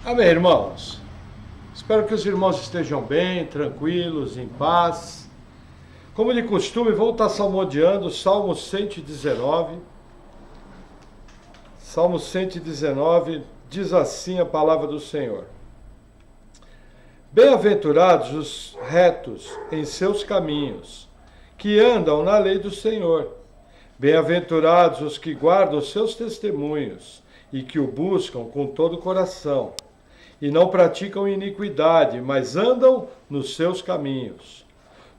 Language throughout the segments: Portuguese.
Amém, irmãos? Espero que os irmãos estejam bem, tranquilos, em paz. Como de costume, vamos estar salmodiando o Salmo 119. Salmo 119 diz assim a palavra do Senhor: Bem-aventurados os retos em seus caminhos, que andam na lei do Senhor. Bem-aventurados os que guardam os seus testemunhos e que o buscam com todo o coração. E não praticam iniquidade, mas andam nos seus caminhos.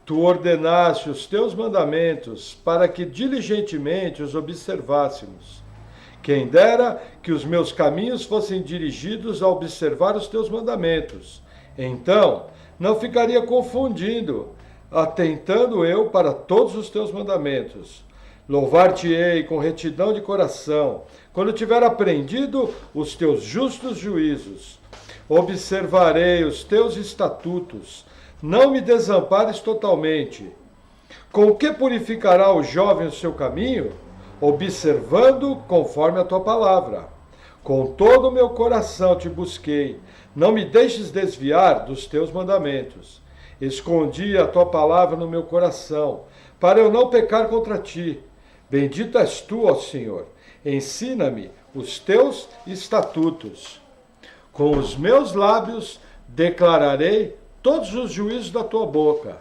Tu ordenaste os teus mandamentos para que diligentemente os observássemos. Quem dera que os meus caminhos fossem dirigidos a observar os teus mandamentos. Então, não ficaria confundindo, atentando eu para todos os teus mandamentos. Louvar-te-ei com retidão de coração, quando tiver aprendido os teus justos juízos. Observarei os teus estatutos, não me desampares totalmente. Com que purificará o jovem o seu caminho? Observando conforme a tua palavra. Com todo o meu coração te busquei, não me deixes desviar dos teus mandamentos. Escondi a tua palavra no meu coração, para eu não pecar contra ti. Bendito és tu, ó Senhor, ensina-me os teus estatutos. Com os meus lábios declararei todos os juízos da tua boca.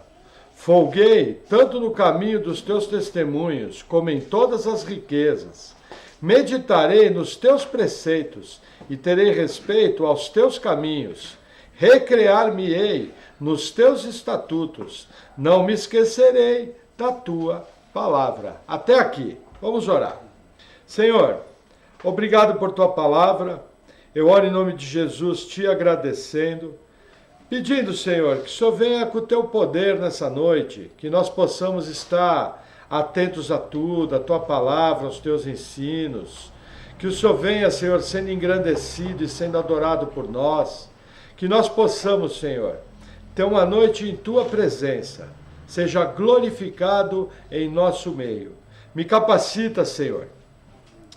Folguei tanto no caminho dos teus testemunhos, como em todas as riquezas. Meditarei nos teus preceitos e terei respeito aos teus caminhos. Recrear-me-ei nos teus estatutos. Não me esquecerei da tua palavra. Até aqui. Vamos orar. Senhor, obrigado por tua palavra. Eu oro em nome de Jesus, te agradecendo, pedindo, Senhor, que o Senhor venha com o teu poder nessa noite, que nós possamos estar atentos a tudo, a tua palavra, aos teus ensinos, que o Senhor venha, Senhor, sendo engrandecido e sendo adorado por nós, que nós possamos, Senhor, ter uma noite em tua presença, seja glorificado em nosso meio. Me capacita, Senhor,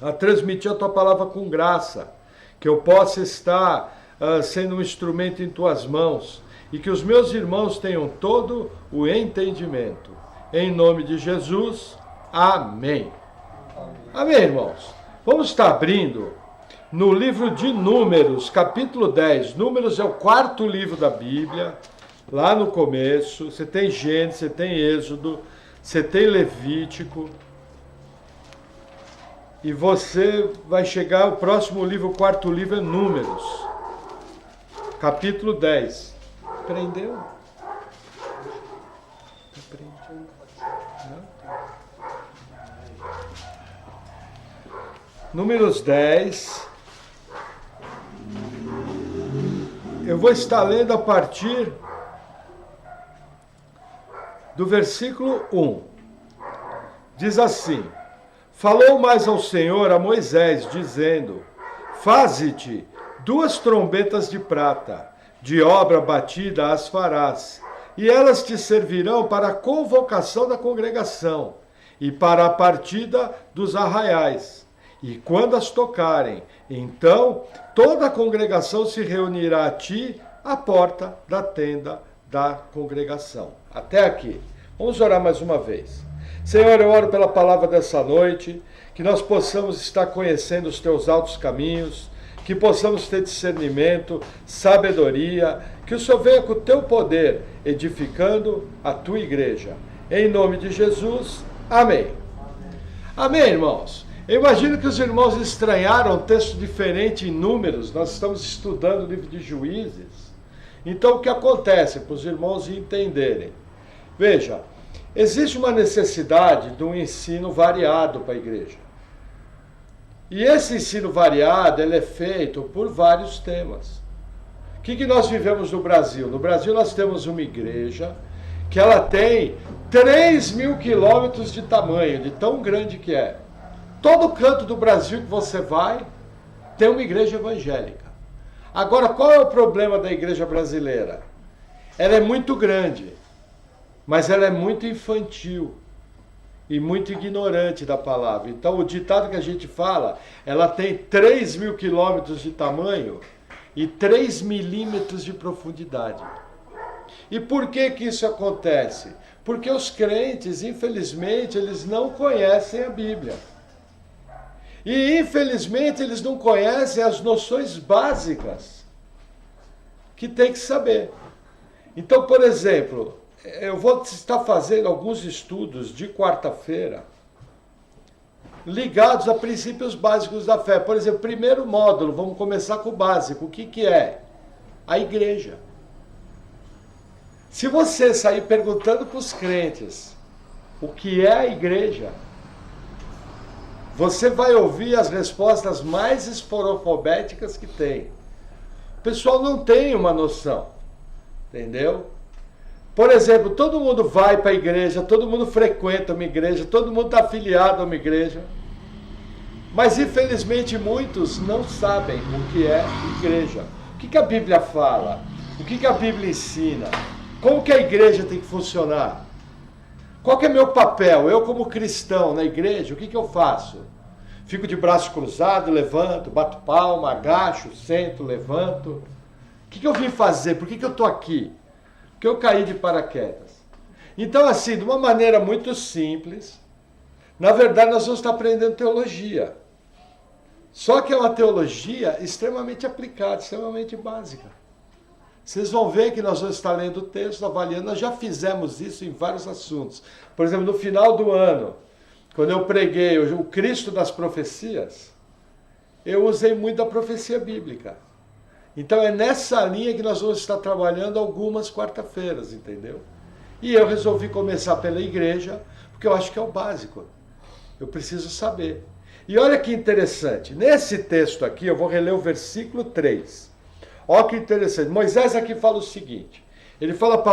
a transmitir a tua palavra com graça, que eu possa estar sendo um instrumento em tuas mãos e que os meus irmãos tenham todo o entendimento. Em nome de Jesus, amém. Amém, irmãos. Vamos estar abrindo no livro de Números, capítulo 10. Números é o quarto livro da Bíblia. Lá no começo, você tem Gênesis, você tem Êxodo, você tem Levítico. E você vai chegar, o próximo livro, o quarto livro é Números, capítulo 10. Prendeu? Números 10. Eu vou estar lendo a partir do versículo 1. Diz assim: Falou mais ao Senhor a Moisés, dizendo: Faze-te 2 trombetas de prata, de obra batida as farás, e elas te servirão para a convocação da congregação, e para a partida dos arraiais. E quando as tocarem, então toda a congregação se reunirá a ti à porta da tenda da congregação. Até aqui. Vamos orar mais uma vez. Senhor, eu oro pela palavra dessa noite, que nós possamos estar conhecendo os teus altos caminhos, que possamos ter discernimento, sabedoria, que o Senhor venha com o teu poder, edificando a tua igreja. Em nome de Jesus, amém. Amém, irmãos. Eu imagino que os irmãos estranharam um texto diferente em Números. Nós estamos estudando o livro de Juízes. Então, o que acontece para os irmãos entenderem? Veja, existe uma necessidade de um ensino variado para a igreja. E esse ensino variado, ele é feito por vários temas. O que nós vivemos no Brasil? No Brasil nós temos uma igreja que ela tem 3.000 quilômetros de tamanho, de tão grande que é. Todo canto do Brasil que você vai, tem uma igreja evangélica. Agora, qual é o problema da igreja brasileira? Ela é muito grande, mas ela é muito infantil e muito ignorante da palavra. Então, o ditado que a gente fala, ela tem 3.000 quilômetros de tamanho e 3 milímetros de profundidade. E por que que isso acontece? Porque os crentes, infelizmente, eles não conhecem a Bíblia. E, infelizmente, eles não conhecem as noções básicas que tem que saber. Então, por exemplo, eu vou estar fazendo alguns estudos de quarta-feira ligados a princípios básicos da fé. Por exemplo, primeiro módulo, vamos começar com o básico. O que que é? A igreja. Se você sair perguntando para os crentes o que é a igreja, você vai ouvir as respostas mais esporofobéticas que tem. O pessoal não tem uma noção, entendeu? Por exemplo, todo mundo vai para a igreja, todo mundo frequenta uma igreja, todo mundo está afiliado a uma igreja, mas infelizmente muitos não sabem o que é igreja. O que que a Bíblia fala? O que que a Bíblia ensina? Como que a igreja tem que funcionar? Qual que é meu papel? Eu como cristão na igreja, o que que eu faço? Fico de braço cruzado, levanto, bato palma, agacho, sento, levanto. O que que eu vim fazer? Por que que eu estou aqui? Porque eu caí de paraquedas. Então, assim, de uma maneira muito simples, na verdade nós vamos estar aprendendo teologia. Só que é uma teologia extremamente aplicada, extremamente básica. Vocês vão ver que nós vamos estar lendo o texto, avaliando, nós já fizemos isso em vários assuntos. Por exemplo, no final do ano, quando eu preguei o Cristo das profecias, eu usei muito a profecia bíblica. Então é nessa linha que nós vamos estar trabalhando algumas quarta-feiras, entendeu? E eu resolvi começar pela igreja, porque eu acho que é o básico. Eu preciso saber. E olha que interessante, nesse texto aqui, eu vou reler o versículo 3. Olha que interessante, Moisés aqui fala o seguinte, ele fala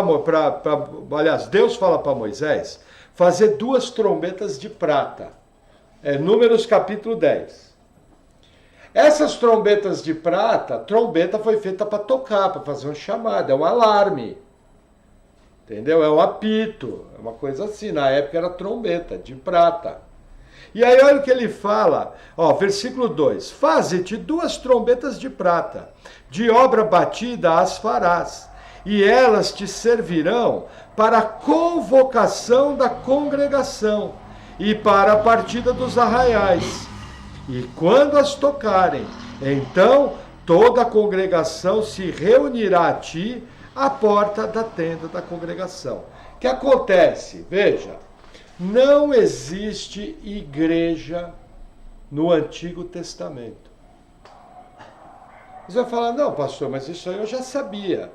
aliás, Deus fala para Moisés fazer 2 trombetas de prata. É Números capítulo 10. Essas trombetas de prata, trombeta foi feita para tocar, para fazer um chamado, é um alarme. Entendeu? É um apito, é uma coisa assim. Na época era trombeta de prata. E aí olha o que ele fala, ó, versículo 2. Faze-te 2 trombetas de prata, de obra batida as farás, e elas te servirão para a convocação da congregação e para a partida dos arraiais. E quando as tocarem, então toda a congregação se reunirá a ti à porta da tenda da congregação. O que acontece? Veja, não existe igreja no Antigo Testamento. Você vai falar, não, pastor, mas isso aí eu já sabia.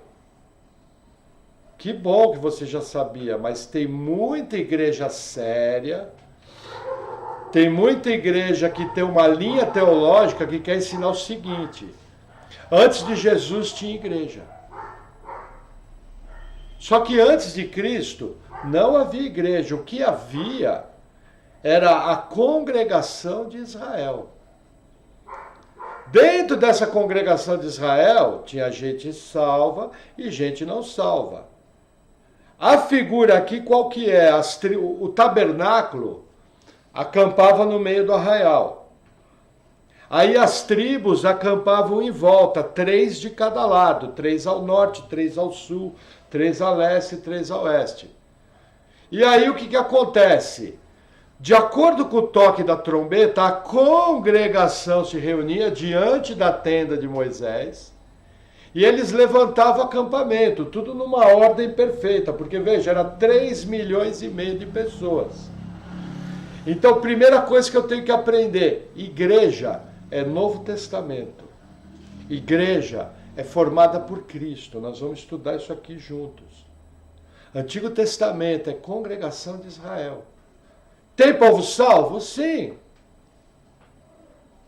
Que bom que você já sabia, mas tem muita igreja séria, tem muita igreja que tem uma linha teológica que quer ensinar o seguinte: antes de Jesus tinha igreja. Só que antes de Cristo não havia igreja. O que havia era a congregação de Israel. Dentro dessa congregação de Israel tinha gente salva e gente não salva. A figura aqui qual que é? O tabernáculo acampava no meio do arraial. Aí as tribos acampavam em volta, 3 de cada lado, 3 ao norte, 3 ao sul, 3 a leste e 3 a oeste. E aí o que acontece? De acordo com o toque da trombeta, a congregação se reunia diante da tenda de Moisés e eles levantavam acampamento, tudo numa ordem perfeita, porque veja, era 3,5 milhões de pessoas. Então, primeira coisa que eu tenho que aprender, igreja é Novo Testamento. Igreja é formada por Cristo, nós vamos estudar isso aqui juntos. Antigo Testamento é congregação de Israel. Tem povo salvo? Sim.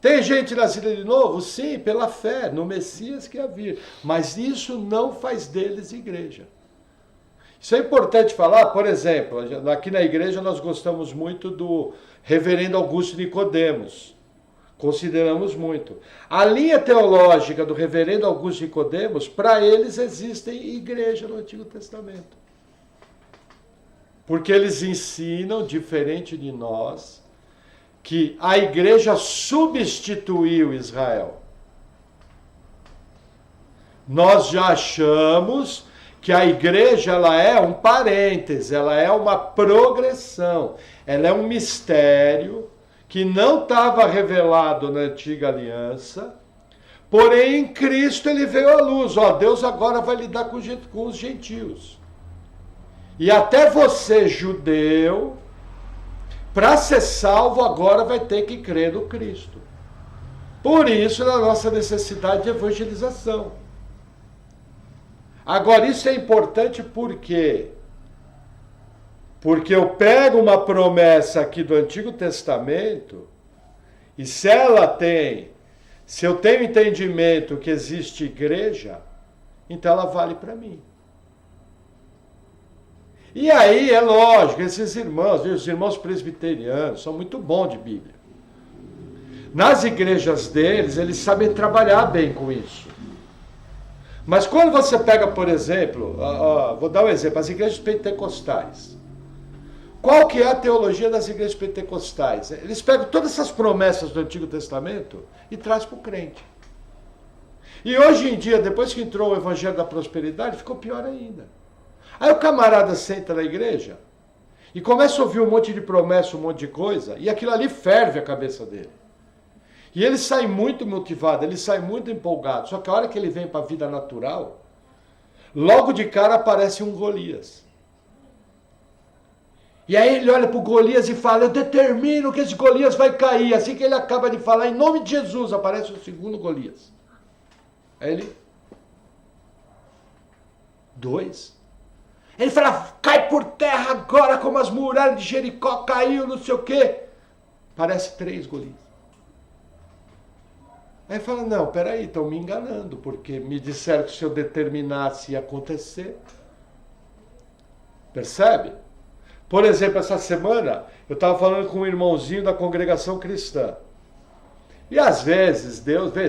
Tem gente nascida de novo? Sim, pela fé no Messias que havia. Mas isso não faz deles igreja. Isso é importante falar, por exemplo, aqui na igreja nós gostamos muito do reverendo Augusto Nicodemos. Consideramos muito. A linha teológica do reverendo Augusto Nicodemos, para eles existem igreja no Antigo Testamento. Porque eles ensinam, diferente de nós, que a igreja substituiu Israel. Nós já achamos que a igreja ela é um parêntese, ela é uma progressão, ela é um mistério que não estava revelado na antiga aliança, porém em Cristo ele veio à luz. Ó, Deus agora vai lidar com os gentios. E até você, judeu, para ser salvo agora vai ter que crer no Cristo. Por isso, a nossa necessidade de evangelização. Agora, isso é importante por quê? Porque eu pego uma promessa aqui do Antigo Testamento, e se eu tenho entendimento que existe igreja, então ela vale para mim. E aí, é lógico, esses irmãos, os irmãos presbiterianos, são muito bons de Bíblia. Nas igrejas deles, eles sabem trabalhar bem com isso. Mas quando você pega, por exemplo, vou dar um exemplo, as igrejas pentecostais. Qual que é a teologia das igrejas pentecostais? Eles pegam todas essas promessas do Antigo Testamento e trazem para o crente. E hoje em dia, depois que entrou o Evangelho da Prosperidade, ficou pior ainda. Aí o camarada senta na igreja e começa a ouvir um monte de promessa, um monte de coisa, e aquilo ali ferve a cabeça dele. E ele sai muito motivado, ele sai muito empolgado. Só que a hora que ele vem para a vida natural, logo de cara aparece um Golias. E aí ele olha para o Golias e fala, eu determino que esse Golias vai cair. Assim que ele acaba de falar, em nome de Jesus, aparece o segundo Golias. Aí ele... 2. Ele fala, cai por terra agora como as muralhas de Jericó caiu, não sei o quê. Parece 3 Golias. Aí fala, não, peraí, estão me enganando, porque me disseram que se eu determinasse ia acontecer. Percebe? Por exemplo, essa semana, eu estava falando com um irmãozinho da congregação cristã. E às vezes,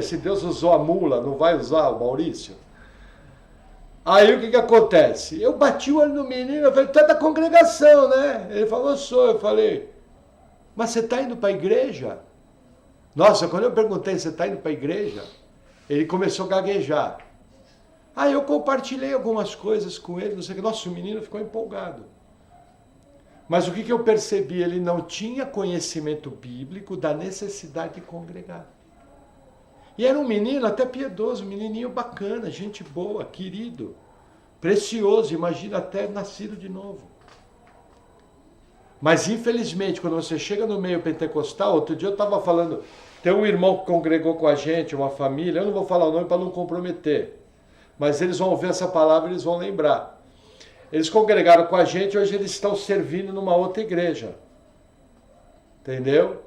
se Deus usou a mula, não vai usar o Maurício? Aí o que acontece? Eu bati o olho no menino, eu falei, tu é da congregação, né? Ele falou, sou. Eu falei, mas você está indo para a igreja? Nossa, quando eu perguntei, você está indo para a igreja? Ele começou a gaguejar. Aí eu compartilhei algumas coisas com ele, não sei o que. Nossa, o menino ficou empolgado. Mas o que eu percebi? Ele não tinha conhecimento bíblico da necessidade de congregar. E era um menino até piedoso, um menininho bacana, gente boa, querido, precioso, imagina até nascido de novo. Mas infelizmente, quando você chega no meio pentecostal, outro dia eu estava falando, tem um irmão que congregou com a gente, uma família, eu não vou falar o nome para não comprometer, mas eles vão ver essa palavra e eles vão lembrar. Eles congregaram com a gente, hoje eles estão servindo numa outra igreja. Entendeu?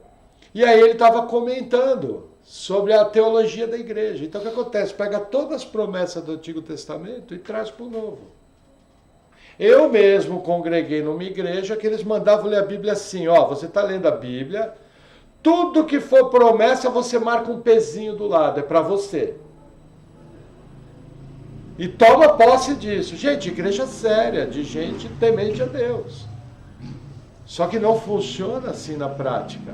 E aí ele estava comentando sobre a teologia da igreja. Então o que acontece? Pega todas as promessas do Antigo Testamento e traz para o Novo. Eu mesmo congreguei numa igreja que eles mandavam ler a Bíblia assim, ó, você está lendo a Bíblia, tudo que for promessa você marca um pezinho do lado, é para você. E toma posse disso. Gente, igreja séria, de gente temente a Deus. Só que não funciona assim na prática.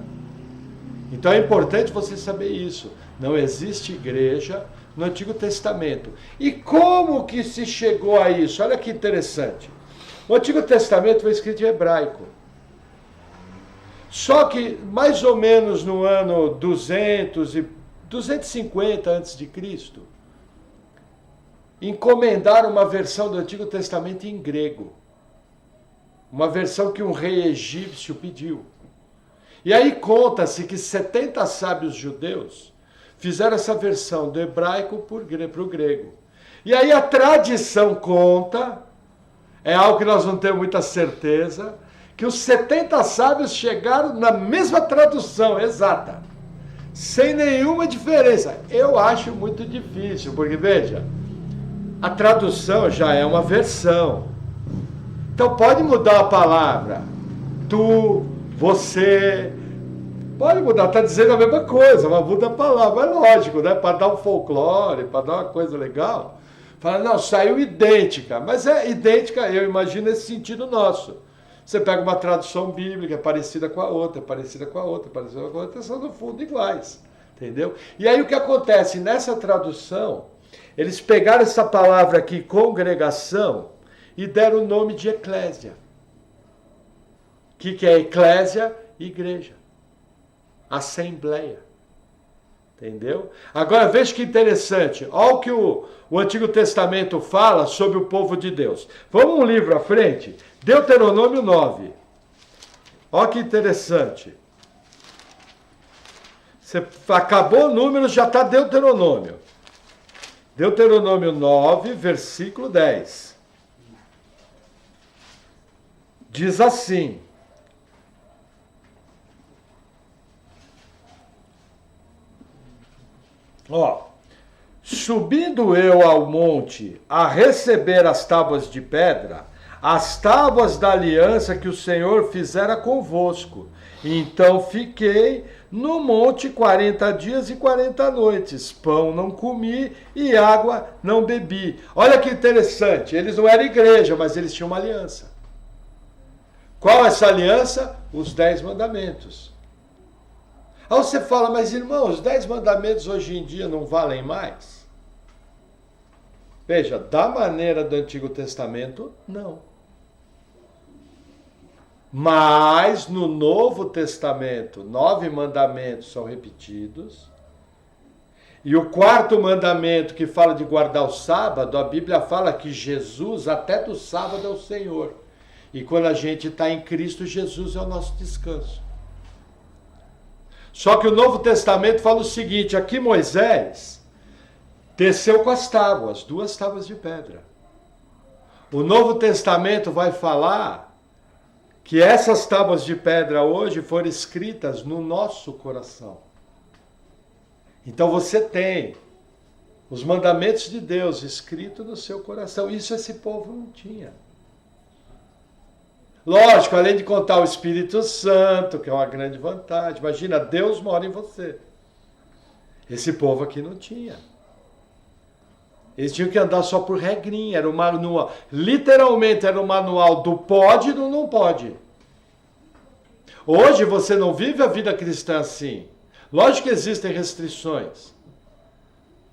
Então é importante você saber isso. Não existe igreja no Antigo Testamento. E como que se chegou a isso? Olha que interessante. O Antigo Testamento foi escrito em hebraico. Só que mais ou menos no ano 250 a.C., encomendaram uma versão do Antigo Testamento em grego. Uma versão que um rei egípcio pediu. E aí conta-se que 70 sábios judeus fizeram essa versão do hebraico para o grego. E aí a tradição conta, é algo que nós não temos muita certeza, que os 70 sábios chegaram na mesma tradução exata, sem nenhuma diferença. Eu acho muito difícil, porque veja, a tradução já é uma versão. Então pode mudar a palavra. Tu, você, pode mudar, está dizendo a mesma coisa, mas muda a palavra. É lógico, né? Para dar um folclore, para dar uma coisa legal. Fala, não, saiu idêntica. Mas é idêntica, eu imagino, nesse sentido nosso. Você pega uma tradução bíblica, é parecida com a outra, parecida com a outra, parecida com a outra, são no fundo iguais. Entendeu? E aí o que acontece? Nessa tradução, Eles pegaram essa palavra aqui, congregação, e deram o nome de eclésia. O que é eclésia? Igreja. Assembleia. Entendeu? Agora veja que interessante. Olha o que o Antigo Testamento fala sobre o povo de Deus. Vamos um livro à frente. Deuteronômio 9. Olha que interessante. Você acabou o número, já está Deuteronômio. Deuteronômio 9, versículo 10. Diz assim: subindo eu ao monte a receber as tábuas de pedra, as tábuas da aliança que o Senhor fizera convosco. Então fiquei no monte 40 dias e 40 noites. Pão não comi e água não bebi. Olha que interessante, eles não eram igreja, mas eles tinham uma aliança. Qual é essa aliança? Os 10 mandamentos. Aí você fala, mas irmão, os 10 mandamentos hoje em dia não valem mais? Veja, da maneira do Antigo Testamento, não. Mas no Novo Testamento, 9 mandamentos são repetidos. E o 4º mandamento, que fala de guardar o sábado, a Bíblia fala que Jesus, até do sábado, é o Senhor. E quando a gente está em Cristo, Jesus é o nosso descanso. Só que o Novo Testamento fala o seguinte, aqui Moisés desceu com as tábuas, 2 tábuas de pedra. O Novo Testamento vai falar que essas tábuas de pedra hoje foram escritas no nosso coração. Então você tem os mandamentos de Deus escritos no seu coração. Isso esse povo não tinha. Lógico, além de contar o Espírito Santo, que é uma grande vantagem. Imagina, Deus mora em você. Esse povo aqui não tinha. Eles tinham que andar só por regrinha, era um manual. Literalmente era um manual do pode e do não pode. Hoje você não vive a vida cristã assim. Lógico que existem restrições.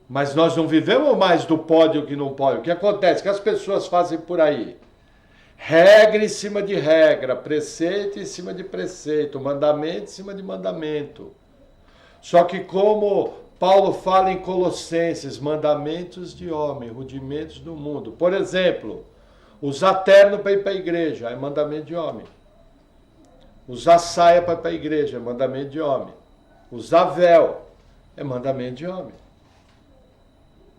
Mas nós não vivemos mais do pode e o que não pode. O que acontece? O que as pessoas fazem por aí? Regra em cima de regra, preceito em cima de preceito, mandamento em cima de mandamento. Só que como Paulo fala em Colossenses, mandamentos de homem, rudimentos do mundo. Por exemplo, usar terno para ir para a igreja, é mandamento de homem. Usar saia para ir para a igreja, é mandamento de homem. Usar véu, é mandamento de homem.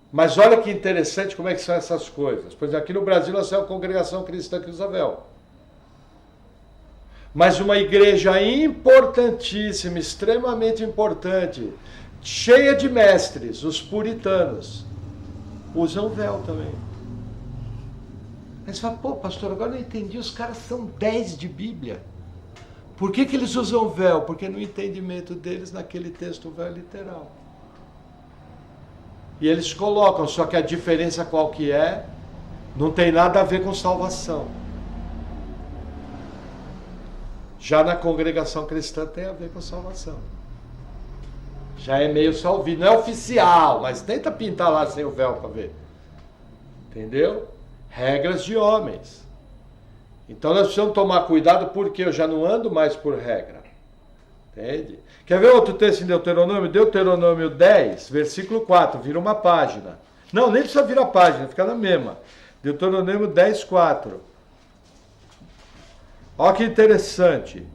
Mas olha que interessante como é que são essas coisas. Pois aqui no Brasil nós temos uma congregação cristã que usa véu. Mas uma igreja importantíssima, extremamente importante, cheia de mestres, os puritanos, usam véu também. Aí você fala, pô pastor, agora eu não entendi, os caras são 10 de Bíblia. Por que eles usam véu? Porque no entendimento deles, naquele texto, o véu é literal. E eles colocam, só que a diferença qual que é? Não tem nada a ver com salvação. Já na congregação cristã tem a ver com salvação. Já é meio salvido, não é oficial, mas tenta pintar lá sem o véu para ver. Entendeu? Regras de homens. Então nós precisamos tomar cuidado porque eu já não ando mais por regra. Entende? Quer ver outro texto em Deuteronômio? Deuteronômio 10, versículo 4, vira uma página. Não, nem precisa virar a página, fica na mesma. Deuteronômio 10, 4. Olha que interessante.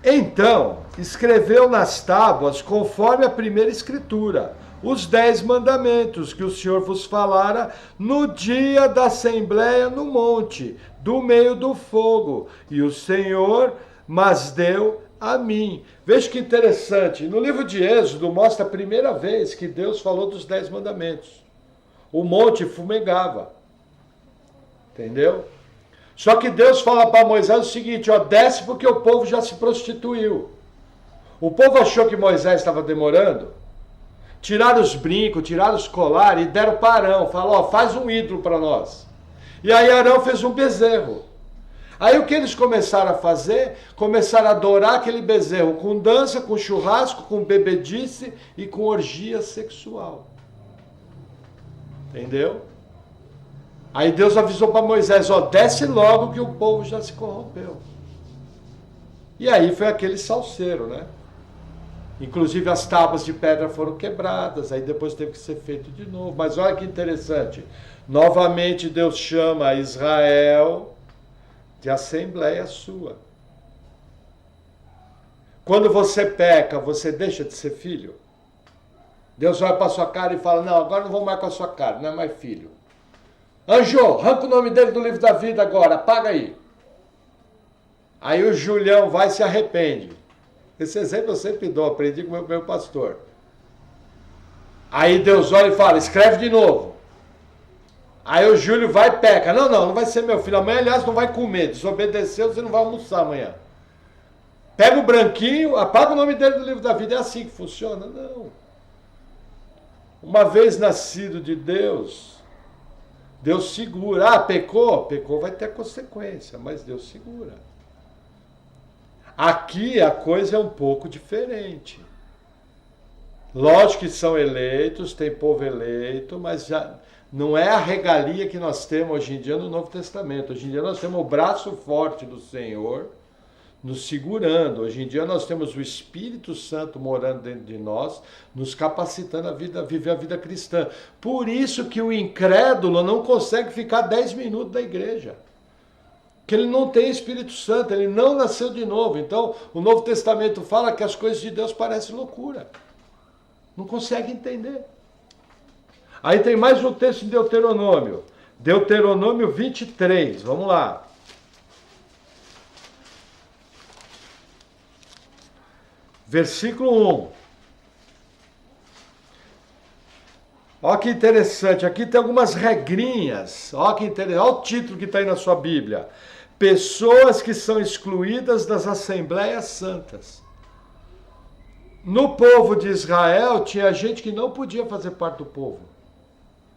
Então, escreveu nas tábuas, conforme a primeira escritura, os 10 mandamentos que o Senhor vos falara no dia da assembleia no monte, do meio do fogo. E o Senhor mas deu a mim. Veja que interessante. No livro de Êxodo mostra a primeira vez que Deus falou dos 10 mandamentos. O monte fumegava. Entendeu? Só que Deus fala para Moisés o seguinte, ó, desce porque o povo já se prostituiu. O povo achou que Moisés estava demorando. Tiraram os brincos, tiraram os colares e deram para Arão. Falaram, ó, faz um ídolo para nós. E aí Arão fez um bezerro. Aí o que eles começaram a fazer? Começaram a adorar aquele bezerro com dança, com churrasco, com bebedice e com orgia sexual. Entendeu? Aí Deus avisou para Moisés, ó, desce logo que o povo já se corrompeu. E aí foi aquele salseiro, né? Inclusive as tábuas de pedra foram quebradas, aí depois teve que ser feito de novo. Mas olha que interessante, novamente Deus chama Israel de assembleia sua. Quando você peca, você deixa de ser filho? Deus olha para a sua cara e fala, não, agora não vou mais com a sua cara, não é mais filho. Anjo, arranca o nome dele do livro da vida agora, apaga aí. Aí o Julião vai e se arrepende. Esse exemplo eu sempre dou, aprendi com o meu pastor. Aí Deus olha e fala, escreve de novo. Aí o Júlio vai e peca. Não vai ser meu filho. Amanhã, aliás, não vai comer. Desobedeceu, você não vai almoçar amanhã. Pega o branquinho, apaga o nome dele do livro da vida. É assim que funciona? Não. Uma vez nascido de Deus, Deus segura. Ah, pecou? Pecou vai ter consequência, mas Deus segura. Aqui a coisa é um pouco diferente. Lógico que são eleitos, tem povo eleito, mas já não é a regalia que nós temos hoje em dia no Novo Testamento. Hoje em dia nós temos o braço forte do Senhor nos segurando. Hoje em dia nós temos o Espírito Santo morando dentro de nós, nos capacitando a viver a vida cristã. Por isso que o incrédulo não consegue ficar 10 minutos da igreja. Que ele não tem Espírito Santo, ele não nasceu de novo. Então, o Novo Testamento fala que as coisas de Deus parecem loucura. Não consegue entender. Aí tem mais um texto em Deuteronômio. Deuteronômio 23, vamos lá. Versículo 1. Olha que interessante, aqui tem algumas regrinhas. Olha que interessante, olha o título que está aí na sua Bíblia. Pessoas que são excluídas das Assembleias Santas. No povo de Israel tinha gente que não podia fazer parte do povo.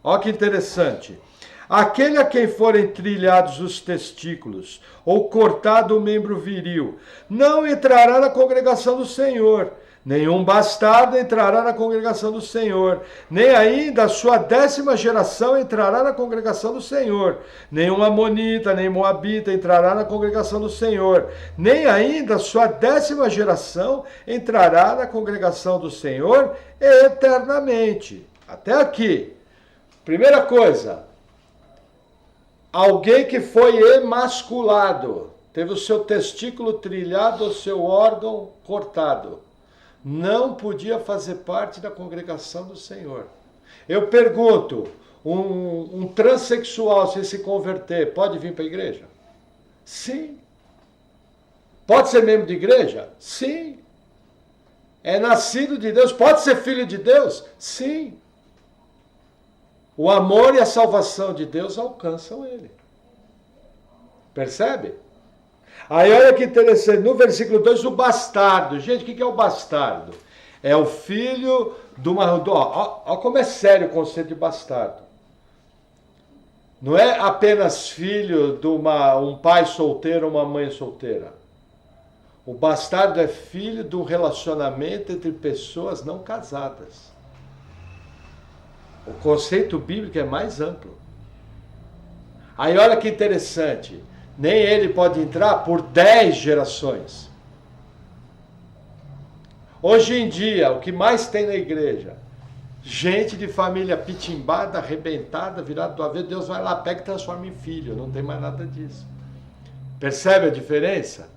Olha que interessante. Aquele a quem forem trilhados os testículos ou cortado o membro viril, não entrará na congregação do Senhor. Nenhum bastardo entrará na congregação do Senhor, nem ainda a sua 10ª geração entrará na congregação do Senhor. Nenhum amonita, nem moabita entrará na congregação do Senhor, nem ainda a sua 10ª geração entrará na congregação do Senhor eternamente. Até aqui. Primeira coisa, alguém que foi emasculado, teve o seu testículo trilhado, o seu órgão cortado, não podia fazer parte da congregação do Senhor. Eu pergunto, um transexual, se se converter, pode vir para a igreja? Sim. Pode ser membro de igreja? Sim. É nascido de Deus? Pode ser filho de Deus? Sim. O amor e a salvação de Deus alcançam ele. Percebe? Aí olha que interessante, no versículo 2, o bastardo. Gente, o que é o bastardo? É o filho de uma... Olha como é sério o conceito de bastardo. Não é apenas filho de um pai solteiro ou uma mãe solteira. O bastardo é filho de um relacionamento entre pessoas não casadas. O conceito bíblico é mais amplo. Aí olha que interessante. Nem ele pode entrar por 10 gerações. Hoje em dia, o que mais tem na igreja? Gente de família pitimbada, arrebentada, virada do avesso. Deus vai lá, pega e transforma em filho. Não tem mais nada disso. Percebe a diferença?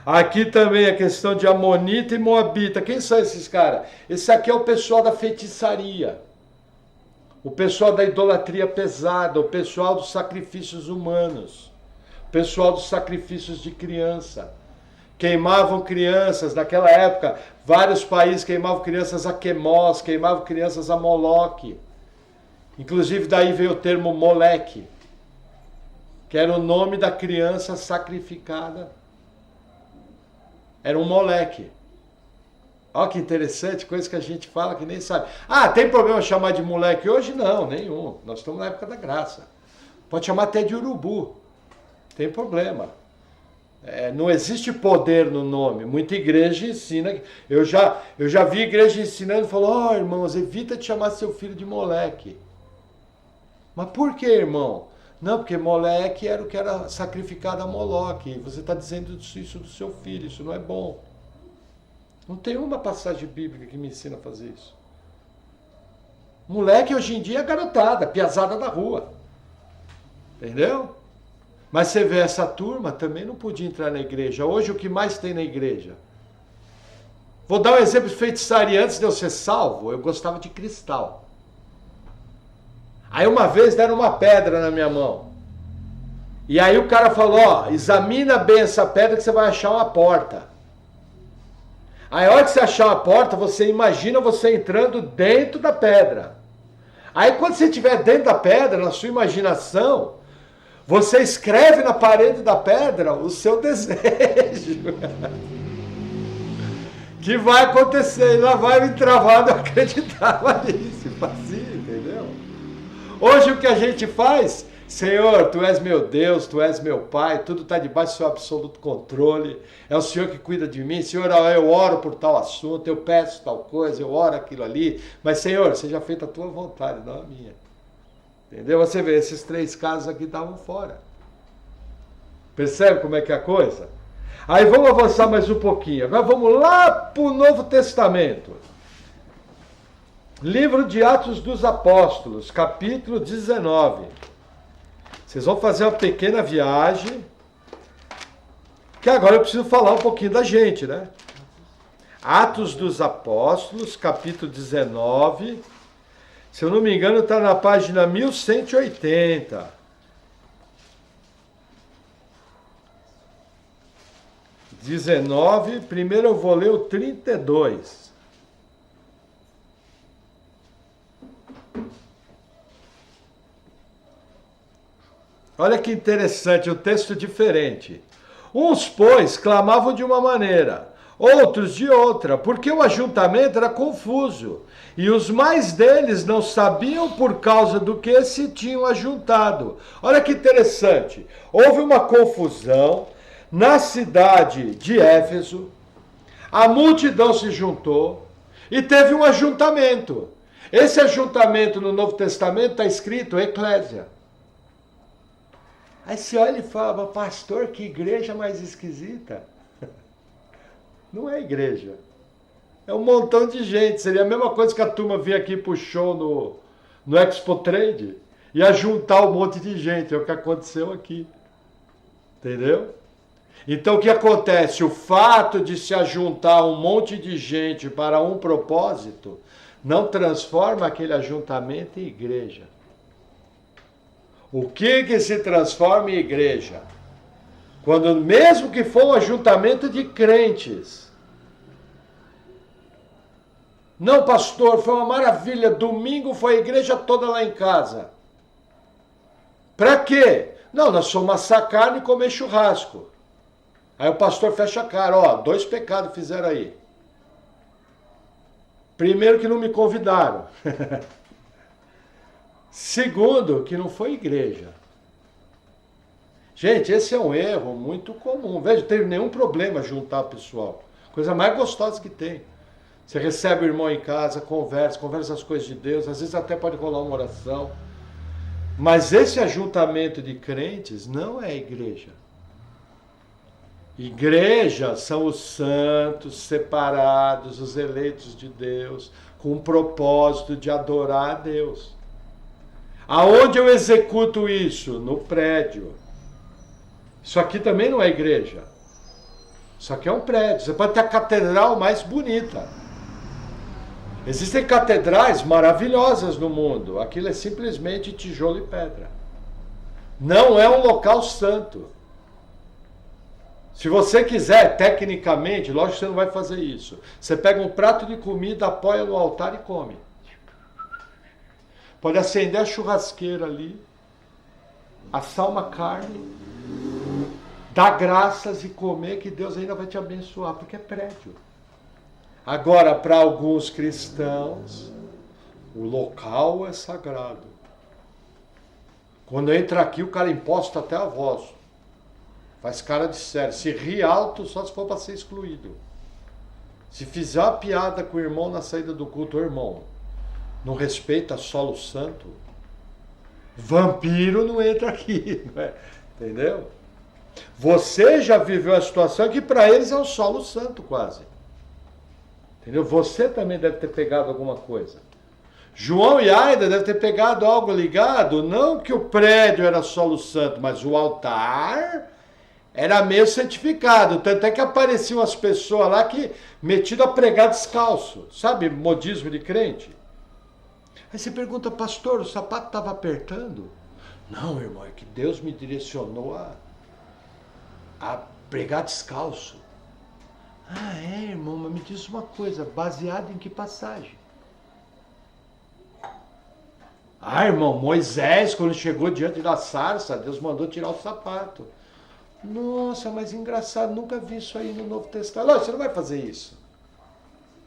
Aqui também a questão de amonita e moabita. Quem são esses caras? Esse aqui é o pessoal da feitiçaria. O pessoal da idolatria pesada. O pessoal dos sacrifícios humanos. Pessoal dos sacrifícios de criança, queimavam crianças, naquela época, vários países queimavam crianças a Quemós, queimavam crianças a Moloque, inclusive daí veio o termo Moleque, que era o nome da criança sacrificada, era um moleque. Olha que interessante, coisa que a gente fala que nem sabe. Ah, tem problema chamar de moleque hoje? Não, nenhum, nós estamos na época da graça, pode chamar até de urubu. Tem problema. Não existe poder no nome. Muita igreja ensina. Eu já vi igreja ensinando e falou: irmãos, evita de chamar seu filho de moleque. Mas por que, irmão? Não, porque moleque era o que era sacrificado a Moloque. E você está dizendo isso do seu filho, isso não é bom. Não tem uma passagem bíblica que me ensina a fazer isso. Moleque hoje em dia é garotada, piazada da rua. Entendeu? Mas você vê, essa turma também não podia entrar na igreja. Hoje o que mais tem na igreja? Vou dar um exemplo de feitiçaria. Antes de eu ser salvo, eu gostava de cristal. Aí uma vez deram uma pedra na minha mão. E aí o cara falou: examina bem essa pedra que você vai achar uma porta. Aí a hora que você achar uma porta, você imagina você entrando dentro da pedra. Aí quando você estiver dentro da pedra, na sua imaginação, você escreve na parede da pedra o seu desejo. Que vai acontecer. E lá vai me travar, não acreditava nisso. Fazia, entendeu? Hoje o que a gente faz? Senhor, Tu és meu Deus, Tu és meu Pai, tudo está debaixo do seu absoluto controle. É o Senhor que cuida de mim. Senhor, eu oro por tal assunto, eu peço tal coisa, eu oro aquilo ali. Mas, Senhor, seja feita a Tua vontade, não a minha. Entendeu? Você vê, esses 3 casos aqui estavam fora. Percebe como é que é a coisa? Aí vamos avançar mais um pouquinho. Agora vamos lá para o Novo Testamento. Livro de Atos dos Apóstolos, capítulo 19. Vocês vão fazer uma pequena viagem, que agora eu preciso falar um pouquinho da gente, né? Atos dos Apóstolos, capítulo 19. Se eu não me engano, está na página 1180. 19, primeiro eu vou ler o 32. Olha que interessante, um texto diferente. Uns, pois, clamavam de uma maneira, outros de outra, porque o ajuntamento era confuso, e os mais deles não sabiam por causa do que se tinham ajuntado. Olha que interessante, houve uma confusão na cidade de Éfeso, a multidão se juntou e teve um ajuntamento. Esse ajuntamento no Novo Testamento está escrito eclésia. Aí você olha e fala: pastor, que igreja mais esquisita. Não é igreja. É um montão de gente. Seria a mesma coisa que a turma vir aqui pro show no Expo Trade e ajuntar um monte de gente. É o que aconteceu aqui. Entendeu? Então o que acontece? O fato de se ajuntar um monte de gente para um propósito não transforma aquele ajuntamento em igreja. O que se transforma em igreja? Quando, mesmo que for um ajuntamento de crentes. Não, pastor, foi uma maravilha. Domingo foi a igreja toda lá em casa. Para quê? Não, nós fomos assar carne e comer churrasco. Aí o pastor fecha a cara: 2 pecados fizeram aí. Primeiro, que não me convidaram. Segundo, que não foi igreja. Gente, esse é um erro muito comum. Veja, não teve nenhum problema juntar o pessoal. Coisa mais gostosa que tem. Você recebe o irmão em casa, conversa as coisas de Deus, às vezes até pode rolar uma oração. Mas esse ajuntamento de crentes não é igreja. Igreja são os santos separados, os eleitos de Deus, com o propósito de adorar a Deus. Aonde eu executo isso? No prédio. Isso aqui também não é igreja. Isso aqui é um prédio. Você pode ter a catedral mais bonita. Existem catedrais maravilhosas no mundo. Aquilo é simplesmente tijolo e pedra. Não é um local santo. Se você quiser, tecnicamente, lógico que você não vai fazer isso. Você pega um prato de comida, apoia no altar e come. Pode acender a churrasqueira ali, assar uma carne, dar graças e comer, que Deus ainda vai te abençoar, porque é prédio. Agora, para alguns cristãos, o local é sagrado. Quando entra aqui, o cara imposta até a voz. Faz cara de sério. Se ri alto, só se for para ser excluído. Se fizer uma piada com o irmão na saída do culto, irmão, não respeita solo santo, vampiro não entra aqui, não é? Entendeu? Você já viveu a situação que para eles é um solo santo quase. Entendeu? Você também deve ter pegado alguma coisa. João e Aida devem ter pegado algo ligado, não que o prédio era solo santo, mas o altar era meio santificado. Tanto é que apareciam as pessoas lá que metido a pregar descalço. Sabe, modismo de crente? Aí você pergunta, pastor, o sapato estava apertando? Não, irmão, é que Deus me direcionou a pregar descalço. Ah, é, irmão, mas me diz uma coisa, baseado em que passagem? Ah, irmão, Moisés, quando chegou diante da sarça, Deus mandou tirar o sapato. Nossa, mas engraçado, nunca vi isso aí no Novo Testamento. Não, você não vai fazer isso.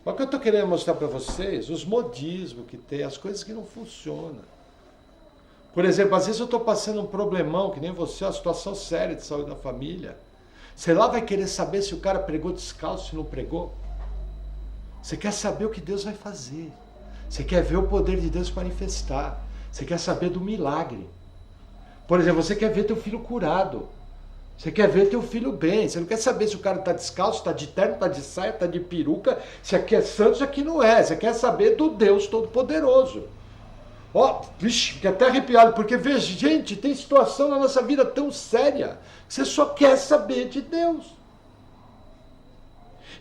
Mas o que eu estou querendo mostrar para vocês, os modismos que tem, as coisas que não funcionam. Por exemplo, às vezes eu estou passando um problemão, que nem você, uma situação séria de saúde na família. Você lá vai querer saber se o cara pregou descalço, se não pregou? Você quer saber o que Deus vai fazer. Você quer ver o poder de Deus manifestar. Você quer saber do milagre. Por exemplo, você quer ver teu filho curado. Você quer ver teu filho bem. Você não quer saber se o cara está descalço, está de terno, está de saia, está de peruca, se aqui é santo, se aqui não é. Você quer saber do Deus Todo-Poderoso. Ó, vixe, fiquei até arrepiado, porque veja, gente, tem situação na nossa vida tão séria que você só quer saber de Deus.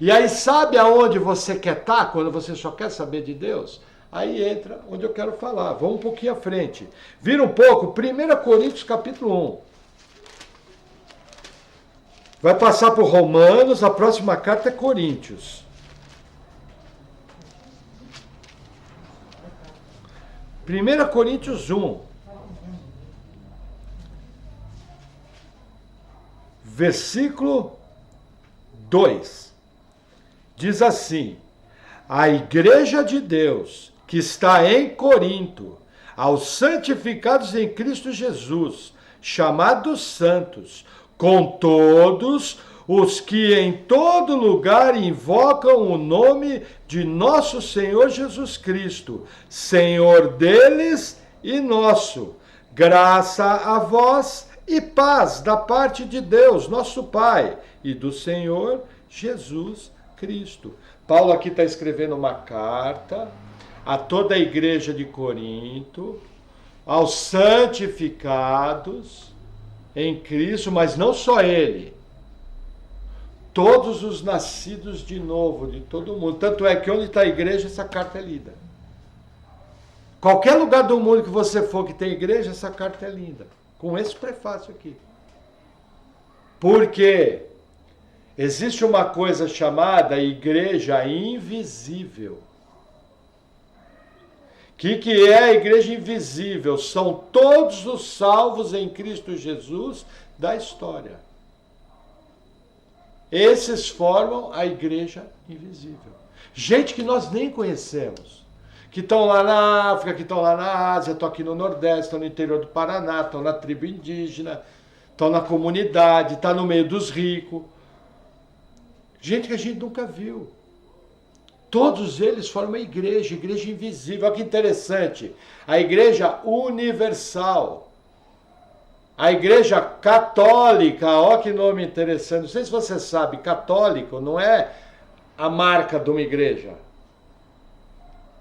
E aí sabe aonde você quer estar quando você só quer saber de Deus? Aí entra onde eu quero falar. Vamos um pouquinho à frente. Vira um pouco, 1 Coríntios capítulo 1. Vai passar por Romanos, a próxima carta é Coríntios. 1 Coríntios 1. Versículo 2. Diz assim: a igreja de Deus que está em Corinto, aos santificados em Cristo Jesus, chamados santos, com todos os que em todo lugar invocam o nome de nosso Senhor Jesus Cristo, Senhor deles e nosso. Graça a vós e paz da parte de Deus, nosso Pai, e do Senhor Jesus Cristo. Paulo aqui está escrevendo uma carta a toda a igreja de Corinto, aos santificados em Cristo, mas não só ele, todos os nascidos de novo, de todo mundo. Tanto é que onde está a igreja, essa carta é lida. Qualquer lugar do mundo que você for que tem igreja, essa carta é linda. Com esse prefácio aqui. Porque existe uma coisa chamada igreja invisível. O que é a igreja invisível? São todos os salvos em Cristo Jesus da história. Esses formam a igreja invisível. Gente que nós nem conhecemos. Que estão lá na África, que estão lá na Ásia, estão aqui no Nordeste, estão no interior do Paraná, estão na tribo indígena, estão na comunidade, estão no meio dos ricos. Gente que a gente nunca viu. Todos eles formam a igreja invisível. Olha que interessante. A igreja universal. A igreja católica, olha que nome interessante. Não sei se você sabe, católico não é a marca de uma igreja.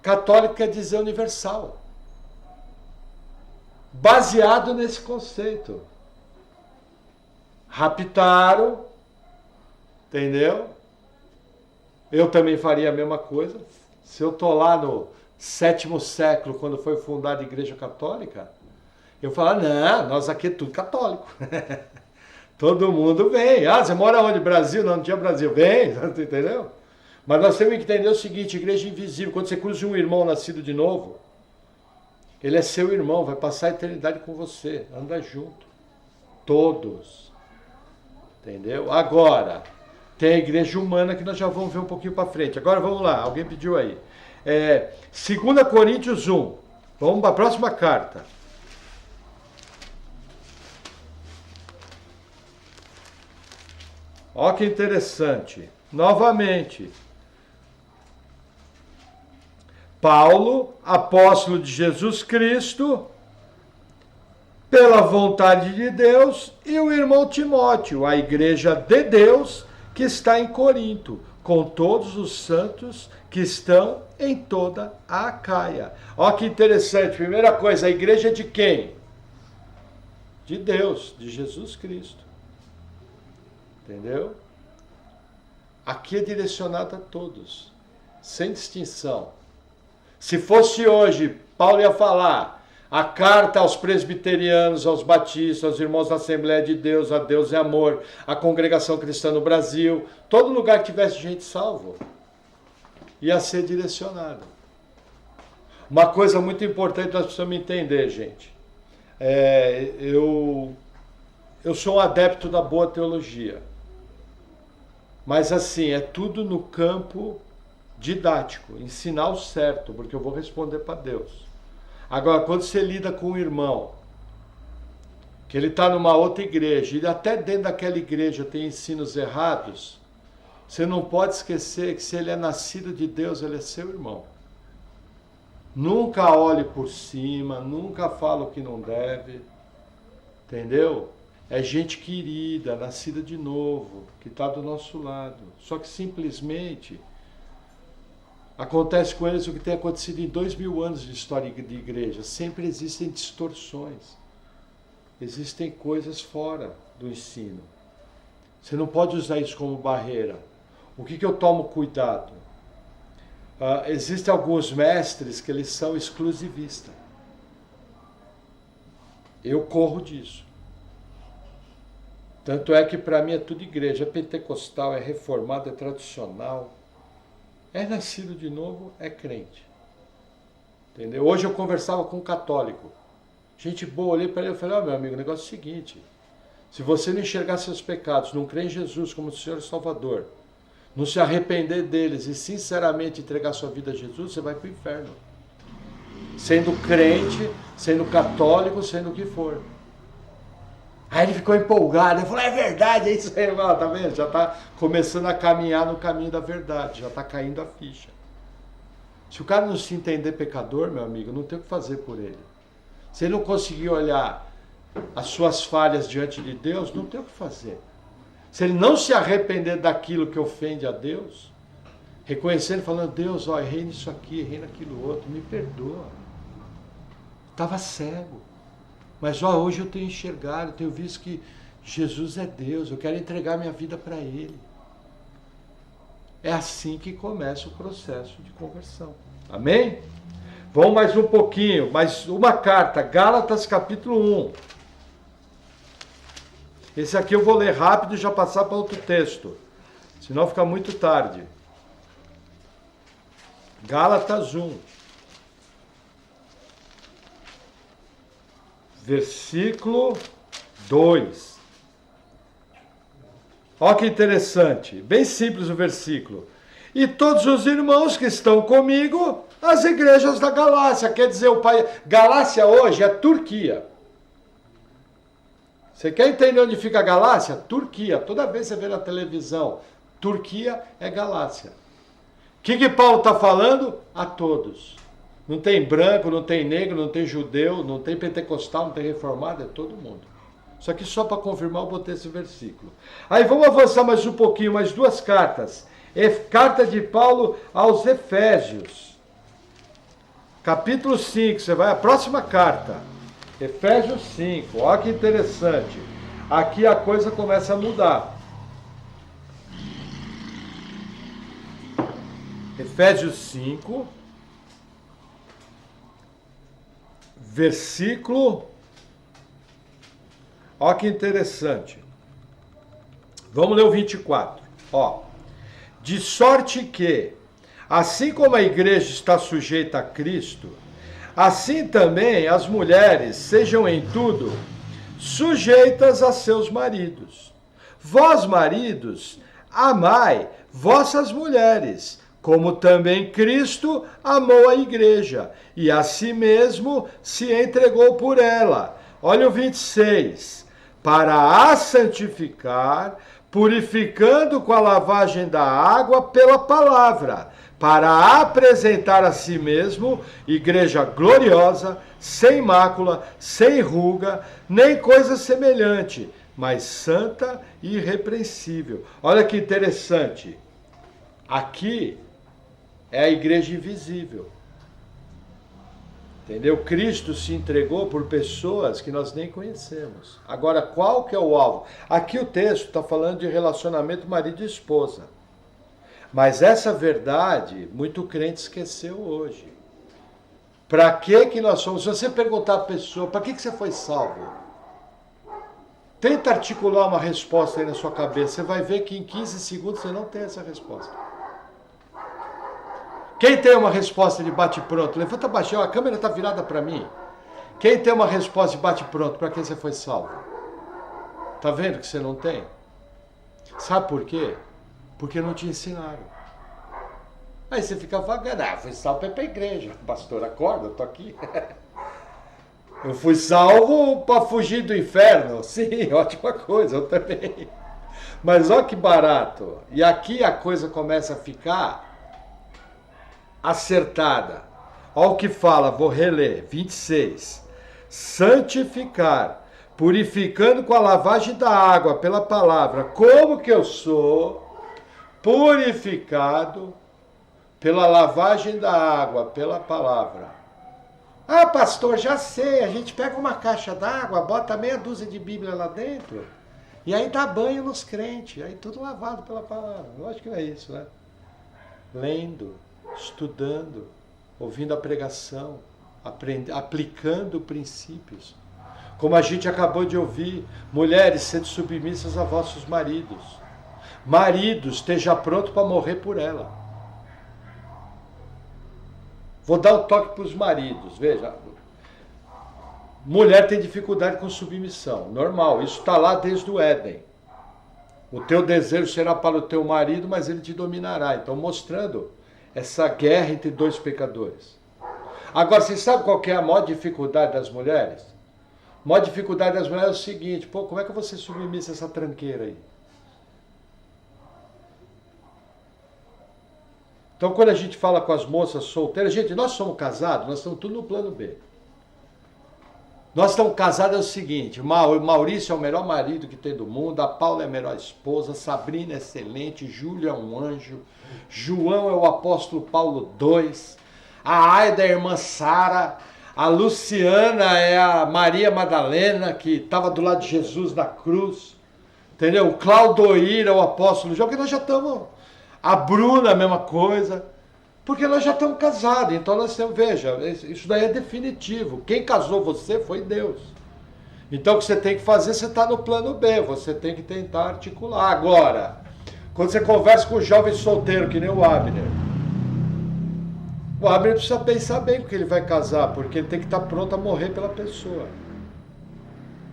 Católico quer dizer universal. Baseado nesse conceito. Raptaram, entendeu? Eu também faria a mesma coisa. Se eu estou lá no 7º século, quando foi fundada a Igreja Católica, eu falo, não, nós aqui é tudo católico. Todo mundo vem. Ah, você mora onde? Brasil? Não tinha Brasil. Vem, entendeu? Mas nós temos que entender o seguinte, igreja invisível, quando você cruza um irmão nascido de novo, ele é seu irmão, vai passar a eternidade com você, anda junto. Todos. Entendeu? Agora, tem a igreja humana que nós já vamos ver um pouquinho para frente. Agora vamos lá, alguém pediu aí. 2 Coríntios 1. Vamos para a próxima carta. Ó que interessante. Novamente, Paulo, apóstolo de Jesus Cristo, pela vontade de Deus, e o irmão Timóteo, a igreja de Deus que está em Corinto, com todos os santos que estão em toda a Acaia. Ó que interessante, primeira coisa, a igreja de quem? De Deus, de Jesus Cristo. Entendeu? Aqui é direcionado a todos, sem distinção. Se fosse hoje, Paulo ia falar a carta aos presbiterianos, aos batistas, aos irmãos da Assembleia de Deus, a Deus é amor, a congregação cristã no Brasil, todo lugar que tivesse gente salvo, ia ser direcionado. Uma coisa muito importante nós precisamos entender, gente. Eu sou um adepto da boa teologia. Mas assim, é tudo no campo didático, ensinar o certo, porque eu vou responder para Deus. Agora, quando você lida com um irmão, que ele está numa outra igreja, e até dentro daquela igreja tem ensinos errados, você não pode esquecer que se ele é nascido de Deus, ele é seu irmão. Nunca olhe por cima, nunca fala o que não deve, entendeu? É gente querida, nascida de novo, que está do nosso lado. Só que simplesmente acontece com eles o que tem acontecido em 2000 anos de história de igreja. Sempre existem distorções. Existem coisas fora do ensino. Você não pode usar isso como barreira. O que eu tomo cuidado? Existem alguns mestres que eles são exclusivistas. Eu corro disso. Tanto é que para mim é tudo igreja, é pentecostal, é reformado, é tradicional. É nascido de novo, é crente. Entendeu? Hoje eu conversava com um católico. Gente boa, olhei para ele e falei, meu amigo, o negócio é o seguinte. Se você não enxergar seus pecados, não crer em Jesus como Senhor e Salvador, não se arrepender deles e sinceramente entregar sua vida a Jesus, você vai para o inferno. Sendo crente, sendo católico, sendo o que for. Aí ele ficou empolgado, eu falei, é verdade, é isso aí, irmão, tá vendo? Já está começando a caminhar no caminho da verdade, já está caindo a ficha. Se o cara não se entender pecador, meu amigo, não tem o que fazer por ele. Se ele não conseguir olhar as suas falhas diante de Deus, não tem o que fazer. Se ele não se arrepender daquilo que ofende a Deus, reconhecendo, falando, Deus, ó, errei nisso aqui, errei naquilo outro, me perdoa. Estava cego. Mas ó, hoje eu tenho enxergado, eu tenho visto que Jesus é Deus, eu quero entregar minha vida para Ele. É assim que começa o processo de conversão. Amém? Vamos mais um pouquinho, mais uma carta, Gálatas capítulo 1. Esse aqui eu vou ler rápido e já passar para outro texto, senão fica muito tarde. Gálatas 1. Versículo 2. Olha que interessante, bem simples o versículo. E todos os irmãos que estão comigo, as igrejas da Galácia, quer dizer, o país. Galácia hoje é Turquia. Você quer entender onde fica a Galácia? Turquia. Toda vez que você vê na televisão, Turquia é Galácia. O que Paulo está falando? A todos. Não tem branco, não tem negro, não tem judeu, não tem pentecostal, não tem reformado, é todo mundo. Só que só para confirmar eu botei esse versículo. Aí vamos avançar mais um pouquinho, mais duas cartas. Carta de Paulo aos Efésios. Capítulo 5, você vai à próxima carta. Efésios 5, olha que interessante. Aqui a coisa começa a mudar. Efésios 5, versículo, ó que interessante. Vamos ler o 24. Ó. De sorte que, assim como a igreja está sujeita a Cristo, assim também as mulheres sejam em tudo sujeitas a seus maridos. Vós, maridos, amai vossas mulheres, como também Cristo amou a igreja, e a si mesmo se entregou por ela. Olha o 26. Para a santificar, purificando com a lavagem da água pela palavra, para apresentar a si mesmo igreja gloriosa, sem mácula, sem ruga, nem coisa semelhante, mas santa e irrepreensível. Olha que interessante. Aqui é a igreja invisível. Entendeu? Cristo se entregou por pessoas que nós nem conhecemos. Agora, qual que é o alvo? Aqui o texto está falando de relacionamento marido e esposa. Mas essa verdade, muito crente esqueceu hoje. Para que nós somos? Se você perguntar a pessoa, para que você foi salvo? Tenta articular uma resposta aí na sua cabeça. Você vai ver que em 15 segundos você não tem essa resposta. Quem tem uma resposta de bate-pronto? Levanta baixinho, a câmera está virada para mim. Quem tem uma resposta de bate-pronto? Para quem você foi salvo? Tá vendo que você não tem? Sabe por quê? Porque não te ensinaram. Aí você fica vagando. Fui salvo para ir para a igreja. Pastor, acorda, eu tô aqui. Eu fui salvo para fugir do inferno. Sim, ótima coisa, eu também. Mas olha que barato. E aqui a coisa começa a ficar acertada. Olha o que fala, vou reler, 26. Santificar, purificando com a lavagem da água pela palavra. Como que eu sou purificado pela lavagem da água pela palavra? Ah, pastor, já sei, a gente pega uma caixa d'água, bota meia dúzia de Bíblia lá dentro e aí dá banho nos crentes, aí tudo lavado pela palavra. Lógico que não é isso, né? Lendo, estudando, ouvindo a pregação, aplicando princípios. Como a gente acabou de ouvir, mulheres, sede submissas a vossos maridos. Maridos, esteja pronto para morrer por ela. Vou dar um toque para os maridos, veja. Mulher tem dificuldade com submissão, normal, isso está lá desde o Éden. O teu desejo será para o teu marido, mas ele te dominará. Então, mostrando essa guerra entre dois pecadores. Agora, você sabe qual que é a maior dificuldade das mulheres? A maior dificuldade das mulheres é o seguinte, pô, como é que eu vou ser submissa a essa tranqueira aí? Então, quando a gente fala com as moças solteiras, gente, nós somos casados, nós estamos tudo no plano B. Nós estamos casados é o seguinte, o Maurício é o melhor marido que tem do mundo, a Paula é a melhor esposa, Sabrina é excelente, Júlio é um anjo, João é o apóstolo Paulo II, a Aida é a irmã Sara, a Luciana é a Maria Madalena, que estava do lado de Jesus na cruz, entendeu? O Claudoir é o apóstolo João, que nós já estamos, a Bruna a mesma coisa, porque nós já estamos casados, então nós temos, veja, isso daí é definitivo. Quem casou você foi Deus. Então o que você tem que fazer, você está no plano B, você tem que tentar articular. Agora, quando você conversa com um jovem solteiro, que nem o Abner precisa pensar bem com que ele vai casar, porque ele tem que estar pronto a morrer pela pessoa.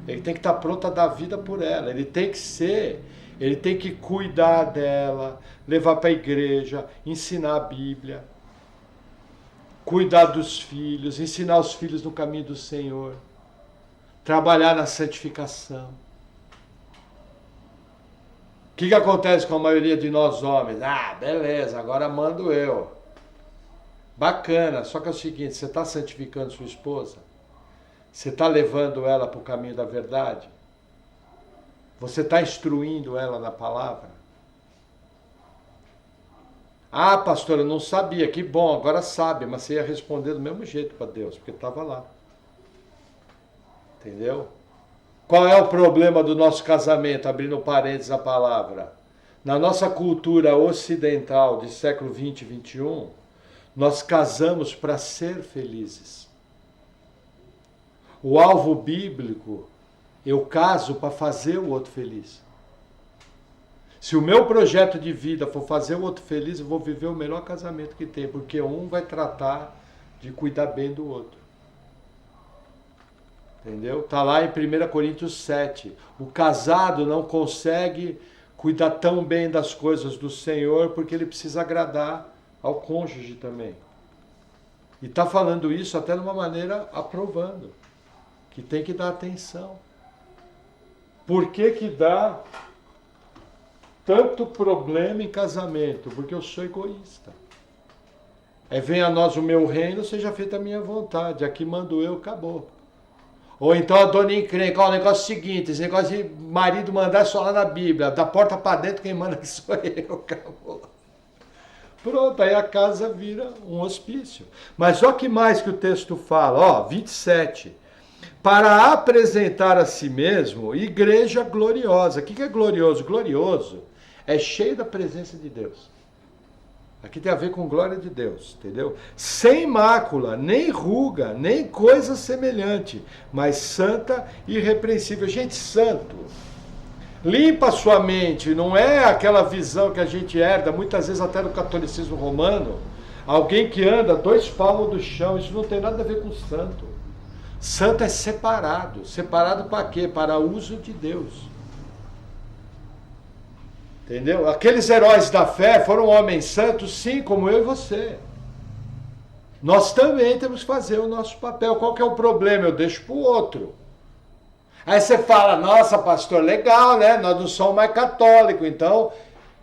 Ele tem que estar pronto a dar vida por ela, ele tem que cuidar dela, levar para a igreja, ensinar a Bíblia, cuidar dos filhos, ensinar os filhos no caminho do Senhor, trabalhar na santificação. O que acontece com a maioria de nós homens? Ah, beleza, agora mando eu. Bacana, só que é o seguinte, você está santificando sua esposa? Você está levando ela para o caminho da verdade? Você está instruindo ela na palavra? Ah, pastor, eu não sabia. Que bom, agora sabe. Mas você ia responder do mesmo jeito para Deus, porque estava lá. Entendeu? Qual é o problema do nosso casamento? Abrindo parênteses a palavra. Na nossa cultura ocidental de século 20 e 21, nós casamos para ser felizes. O alvo bíblico, eu caso para fazer o outro feliz. Se o meu projeto de vida for fazer o outro feliz, eu vou viver o melhor casamento que tem, porque um vai tratar de cuidar bem do outro. Entendeu? Está lá em 1 Coríntios 7. O casado não consegue cuidar tão bem das coisas do Senhor, porque ele precisa agradar ao cônjuge também. E está falando isso até de uma maneira aprovando, que tem que dar atenção. Por que que dá tanto problema em casamento, porque eu sou egoísta. Venha a nós o meu reino, seja feita a minha vontade. Aqui mando eu, acabou. Ou então a dona encrenca, o negócio é o seguinte, esse negócio de marido mandar só lá na Bíblia, da porta para dentro quem manda que sou eu, acabou. Pronto, aí a casa vira um hospício. Mas olha que mais que o texto fala, ó, 27. Para apresentar a si mesmo igreja gloriosa. O que é glorioso? Glorioso é cheio da presença de Deus. Aqui tem a ver com glória de Deus, entendeu? Sem mácula, nem ruga, nem coisa semelhante, mas santa e irrepreensível. Gente, santo. Limpa a sua mente, não é aquela visão que a gente herda, muitas vezes até no catolicismo romano, alguém que anda 2 palmos do chão, isso não tem nada a ver com santo. Santo é separado. Separado para quê? Para uso de Deus. Entendeu? Aqueles heróis da fé foram homens santos, sim, como eu e você. Nós também temos que fazer o nosso papel. Qual que é o problema? Eu deixo para o outro. Aí você fala, nossa, pastor, legal, né? Nós não somos mais católicos, então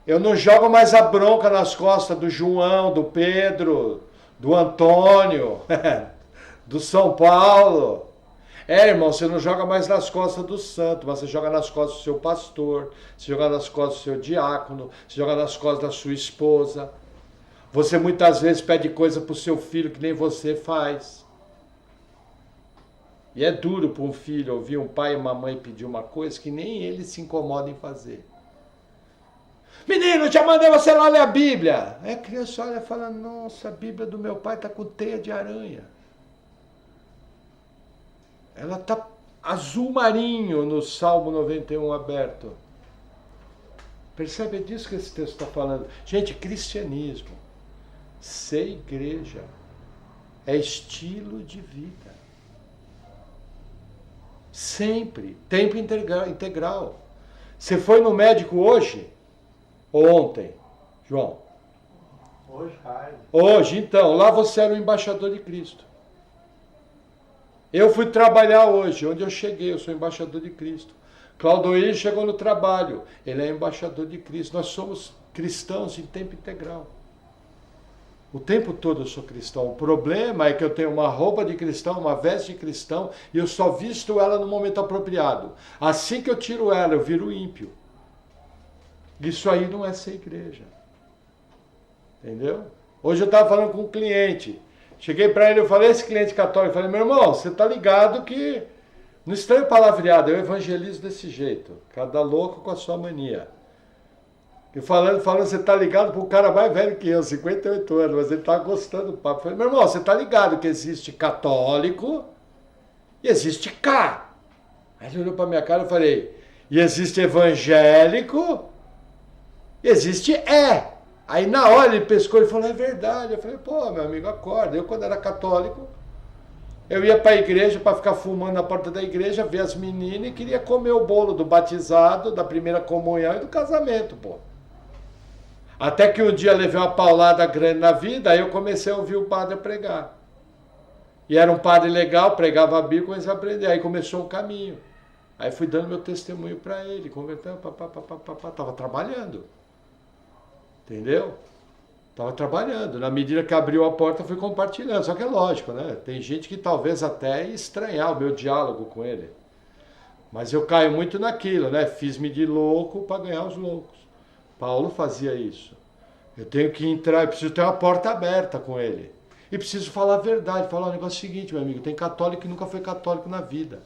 eu não jogo mais a bronca nas costas do João, do Pedro, do Antônio, do São Paulo. Irmão, você não joga mais nas costas do santo, mas você joga nas costas do seu pastor, você joga nas costas do seu diácono, você joga nas costas da sua esposa. Você muitas vezes pede coisa para o seu filho que nem você faz. E é duro para um filho ouvir um pai e uma mãe pedir uma coisa que nem ele se incomoda em fazer. Menino, já mandei você lá ler a Bíblia. Aí a criança olha e fala, nossa, a Bíblia do meu pai está com teia de aranha. Ela está azul marinho no Salmo 91 aberto. Percebe? É disso que esse texto está falando. Gente, cristianismo, ser igreja, é estilo de vida. Sempre. Tempo integral. Você foi no médico hoje? Ou ontem? João? Hoje, tarde. Hoje, então. Lá você era o embaixador de Cristo. Eu fui trabalhar hoje, onde eu cheguei, eu sou embaixador de Cristo. Claudoir chegou no trabalho, ele é embaixador de Cristo. Nós somos cristãos em tempo integral. O tempo todo eu sou cristão. O problema é que eu tenho uma roupa de cristão, uma veste de cristão, e eu só visto ela no momento apropriado. Assim que eu tiro ela, eu viro ímpio. Isso aí não é ser igreja. Entendeu? Hoje eu estava falando com um cliente. Cheguei para ele, eu falei, esse cliente católico, eu falei, meu irmão, você tá ligado que, no estranho palavreado, eu evangelizo desse jeito, cada louco com a sua mania. E falando, você tá ligado pro cara mais velho que eu, 58 anos, mas ele tá gostando do papo. Eu falei, meu irmão, você tá ligado que existe católico e existe cá. Aí ele olhou pra minha cara e eu falei, e existe evangélico e existe é. Aí na hora ele pescou e falou, é verdade. Eu falei, pô, meu amigo, acorda. Eu quando era católico, eu ia para a igreja para ficar fumando na porta da igreja, ver as meninas e queria comer o bolo do batizado, da primeira comunhão e do casamento, pô. Até que um dia eu levei uma paulada grande na vida, aí eu comecei a ouvir o padre pregar. E era um padre legal, pregava a Bíblia, comecei a aprender. Aí começou um caminho. Aí fui dando meu testemunho para ele, convertendo, estava trabalhando. Entendeu? Estava trabalhando. Na medida que abriu a porta, fui compartilhando. Só que é lógico, né? Tem gente que talvez até estranhar o meu diálogo com ele. Mas eu caio muito naquilo, né? Fiz-me de louco para ganhar os loucos. Paulo fazia isso. Eu tenho que entrar, eu preciso ter uma porta aberta com ele. E preciso falar a verdade. Falar o negócio seguinte, meu amigo. Tem católico que nunca foi católico na vida.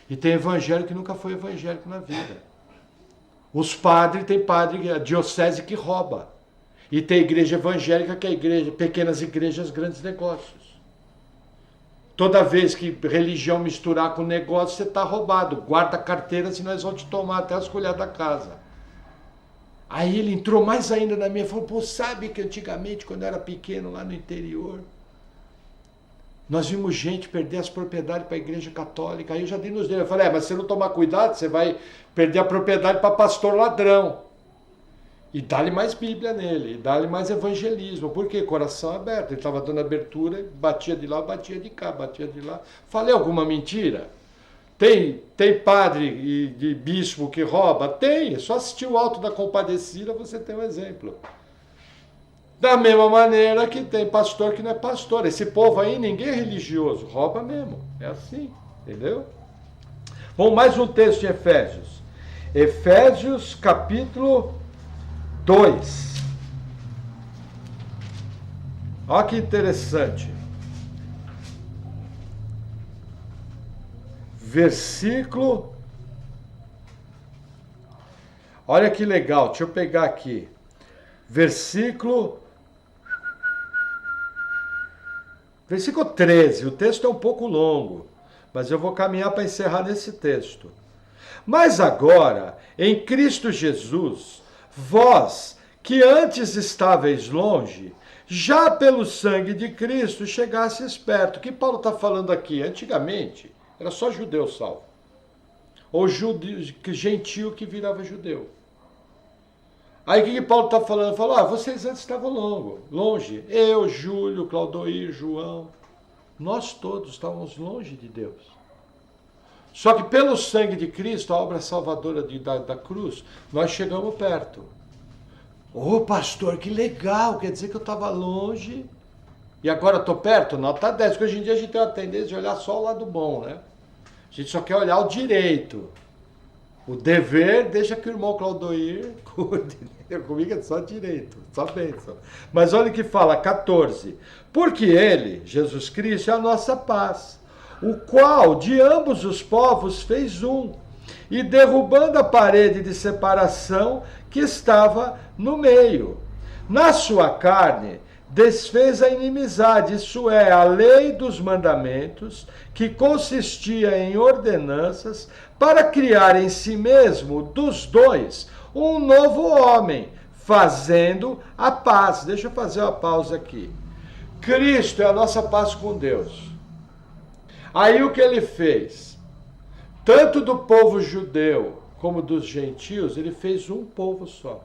E tem evangélico que nunca foi evangélico na vida. Os padres, tem padre, a diocese que rouba. E tem igreja evangélica, que é igreja, pequenas igrejas, grandes negócios. Toda vez que religião misturar com negócio, você está roubado. Guarda a carteira, senão eles vão te tomar até as colheres da casa. Aí ele entrou mais ainda na minha e falou, pô, sabe que antigamente, quando eu era pequeno, lá no interior, nós vimos gente perder as propriedades para a igreja católica. Aí eu já dei nos dedos. Eu falei, mas se você não tomar cuidado, você vai perder a propriedade para pastor ladrão. E dá-lhe mais Bíblia nele, e dá-lhe mais evangelismo. Por quê? Coração aberto. Ele estava dando abertura, batia de lá, batia de cá, batia de lá. Falei alguma mentira? Tem padre e de bispo que rouba? Tem, é só assistir o Alto da Compadecida, você tem um exemplo. Da mesma maneira que tem pastor que não é pastor. Esse povo aí, ninguém é religioso, rouba mesmo. É assim, entendeu? Bom, mais um texto de Efésios. Efésios capítulo 2. Olha que interessante. Versículo. Olha que legal, deixa eu pegar aqui. Versículo 13. O texto é um pouco longo, mas eu vou caminhar para encerrar nesse texto. Mas agora, em Cristo Jesus, vós que antes estáveis longe, já pelo sangue de Cristo chegasseis perto. O que Paulo está falando aqui? Antigamente, era só judeu salvo. Ou gentio que virava judeu. Aí o que Paulo está falando? Ele falou, vocês antes estavam longe. Eu, Júlio, Claudoir, João, nós todos estávamos longe de Deus. Só que pelo sangue de Cristo, a obra salvadora da cruz, nós chegamos perto. Ô pastor, que legal, quer dizer que eu estava longe e agora estou perto? Nota 10, porque hoje em dia a gente tem uma tendência de olhar só o lado bom, né? A gente só quer olhar o direito. O dever, deixa que o irmão Claudoir cuide. Comigo é só direito, só bênção. Mas olha o que fala, 14. Porque ele, Jesus Cristo, é a nossa paz, o qual de ambos os povos fez um, e derrubando a parede de separação que estava no meio, na sua carne, desfez a inimizade, isso é, a lei dos mandamentos, que consistia em ordenanças, para criar em si mesmo, dos dois, um novo homem, fazendo a paz. Deixa eu fazer uma pausa aqui. Cristo é a nossa paz com Deus. Aí o que ele fez? Tanto do povo judeu como dos gentios, ele fez um povo só.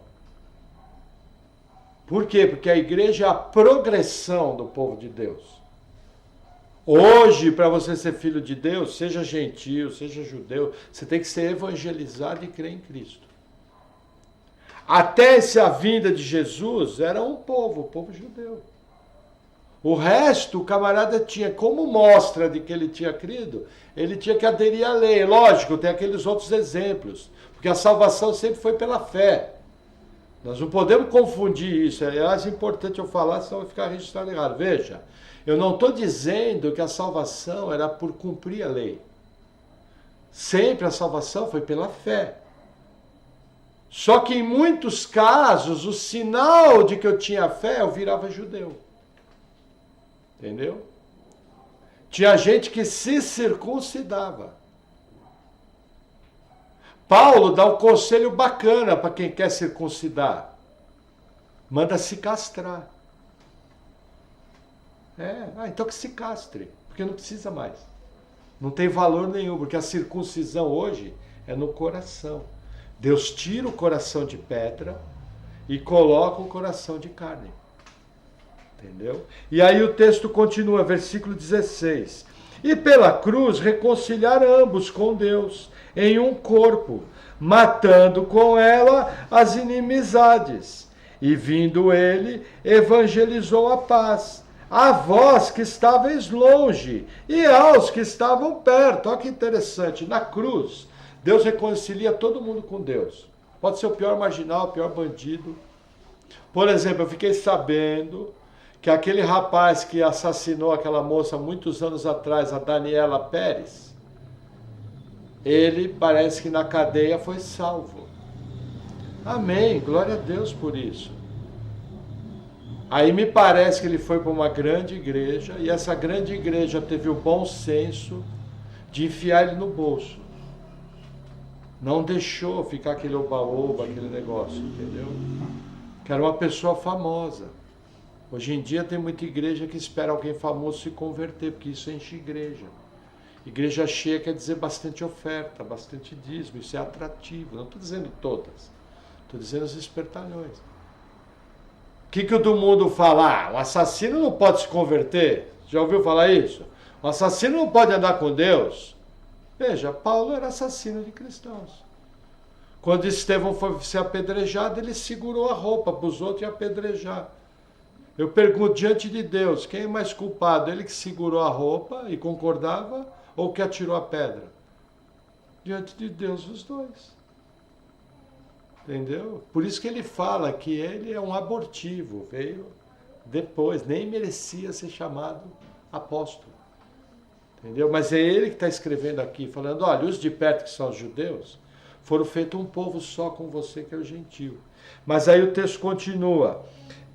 Por quê? Porque a igreja é a progressão do povo de Deus. Hoje, para você ser filho de Deus, seja gentio, seja judeu, você tem que ser evangelizado e crer em Cristo. Até essa vinda de Jesus, era um povo, o povo judeu. O resto, o camarada tinha, como mostra de que ele tinha crido, ele tinha que aderir à lei. Lógico, tem aqueles outros exemplos, porque a salvação sempre foi pela fé. Nós não podemos confundir isso. Aliás, é importante eu falar, senão vai ficar registrado errado. Veja, eu não estou dizendo que a salvação era por cumprir a lei. Sempre a salvação foi pela fé. Só que em muitos casos, o sinal de que eu tinha fé, eu virava judeu. Entendeu? Tinha gente que se circuncidava. Paulo dá um conselho bacana para quem quer circuncidar. Manda se castrar. Então que se castre, porque não precisa mais. Não tem valor nenhum, porque a circuncisão hoje é no coração. Deus tira o coração de pedra e coloca o coração de carne. Entendeu? E aí o texto continua, versículo 16. E pela cruz reconciliar ambos com Deus em um corpo, matando com ela as inimizades. E vindo ele, evangelizou a paz, a vós que estáveis longe e aos que estavam perto. Olha que interessante, na cruz, Deus reconcilia todo mundo com Deus. Pode ser o pior marginal, o pior bandido. Por exemplo, eu fiquei sabendo que aquele rapaz que assassinou aquela moça muitos anos atrás, a Daniela Pérez, ele parece que na cadeia foi salvo. Amém, glória a Deus por isso. Aí me parece que ele foi para uma grande igreja, e essa grande igreja teve o bom senso de enfiar ele no bolso. Não deixou ficar aquele oba-oba, aquele negócio, entendeu? Que era uma pessoa famosa. Hoje em dia tem muita igreja que espera alguém famoso se converter, porque isso enche igreja. Igreja cheia quer dizer bastante oferta, bastante dízimo, isso é atrativo. Não estou dizendo todas, estou dizendo os espertalhões. O que o do mundo fala? O assassino não pode se converter. Já ouviu falar isso? O assassino não pode andar com Deus. Veja, Paulo era assassino de cristãos. Quando Estevão foi ser apedrejado, ele segurou a roupa para os outros e apedrejar. Eu pergunto, diante de Deus, quem é mais culpado? Ele que segurou a roupa e concordava ou que atirou a pedra? Diante de Deus, os dois. Entendeu? Por isso que ele fala que ele é um abortivo, veio depois, nem merecia ser chamado apóstolo. Entendeu? Mas é ele que está escrevendo aqui, falando, olha, os de perto que são os judeus, foram feitos um povo só com você que é o gentio. Mas aí o texto continua.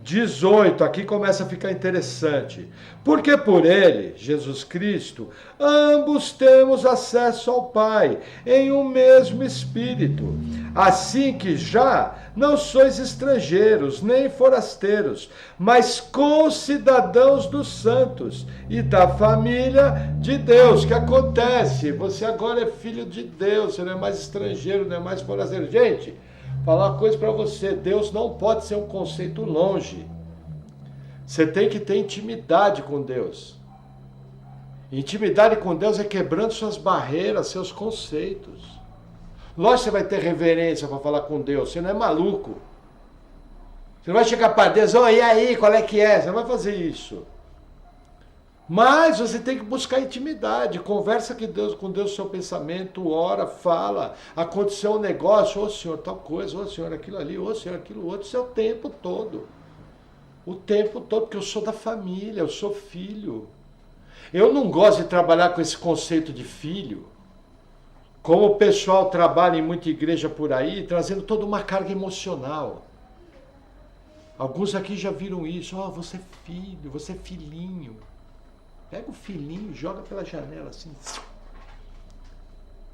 18, aqui começa a ficar interessante. Porque por ele, Jesus Cristo, ambos temos acesso ao Pai em um mesmo Espírito. Assim que já não sois estrangeiros, nem forasteiros, mas concidadãos dos santos e da família de Deus. O que acontece? Você agora é filho de Deus, você não é mais estrangeiro, não é mais forasteiro. Gente, falar uma coisa para você, Deus não pode ser um conceito longe. Você tem que ter intimidade com Deus. Intimidade com Deus é quebrando suas barreiras, seus conceitos. Lógico que você vai ter reverência para falar com Deus, você não é maluco. Você não vai chegar para Deus, oh, e aí, qual é que é? Você não vai fazer isso. Mas você tem que buscar intimidade, conversa com Deus seu pensamento, ora, fala, aconteceu um negócio, ô Senhor, tal coisa, ô Senhor, aquilo ali, ô Senhor, aquilo outro, isso é o tempo todo. O tempo todo, porque eu sou da família, eu sou filho. Eu não gosto de trabalhar com esse conceito de filho, como o pessoal trabalha em muita igreja por aí, trazendo toda uma carga emocional. Alguns aqui já viram isso, ó, você é filho, você é filhinho. Pega o filhinho, joga pela janela assim.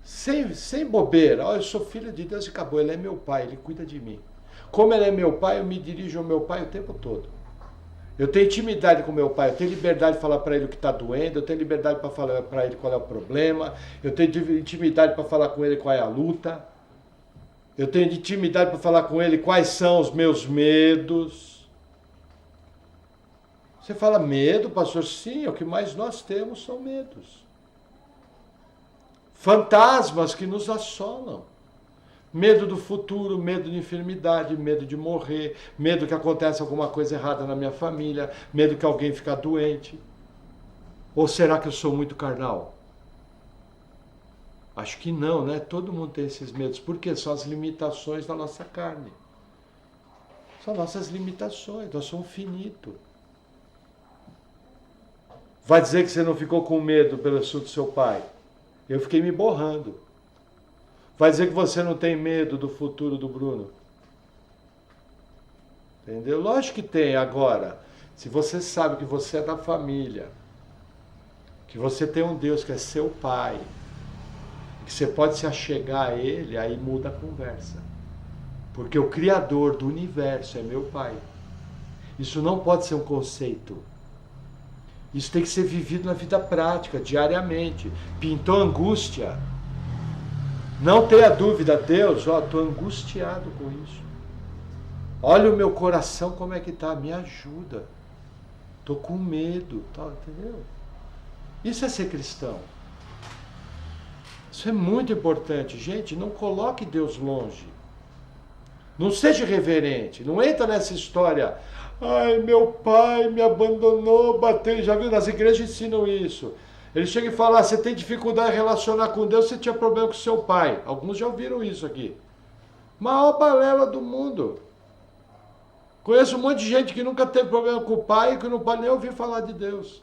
Sem bobeira. Ó, eu sou filho de Deus e acabou. Ele é meu pai, ele cuida de mim. Como ele é meu pai, eu me dirijo ao meu pai o tempo todo. Eu tenho intimidade com meu pai, eu tenho liberdade de falar para ele o que está doendo, eu tenho liberdade para falar para ele qual é o problema, eu tenho intimidade para falar com ele qual é a luta, eu tenho intimidade para falar com ele quais são os meus medos. Você fala medo, pastor? Sim, o que mais nós temos são medos. Fantasmas que nos assolam. Medo do futuro, medo de enfermidade, medo de morrer, medo que aconteça alguma coisa errada na minha família, medo que alguém ficar doente. Ou será que eu sou muito carnal? Acho que não, né? Todo mundo tem esses medos. Por quê? São as limitações da nossa carne. São nossas limitações, nós somos finitos. Vai dizer que você não ficou com medo pelo assunto do seu pai? Eu fiquei me borrando. Vai dizer que você não tem medo do futuro do Bruno? Entendeu? Lógico que tem. Agora, se você sabe que você é da família, que você tem um Deus que é seu pai, que você pode se achegar a ele, aí muda a conversa. Porque o Criador do universo é meu pai. Isso não pode ser um conceito. Isso tem que ser vivido na vida prática, diariamente. Pintou angústia? Não tenha dúvida, Deus, ó, estou angustiado com isso. Olha o meu coração como é que está, me ajuda. Estou com medo, tal, entendeu? Isso é ser cristão. Isso é muito importante. Gente, não coloque Deus longe. Não seja irreverente, não entra nessa história. Ai, meu pai me abandonou, bateu. Já viu, nas igrejas ensinam isso. Ele chega e fala, você tem dificuldade em relacionar com Deus, você tinha problema com seu pai. Alguns já ouviram isso aqui. Maior balela do mundo. Conheço um monte de gente que nunca teve problema com o pai e que não pode nem ouvir falar de Deus.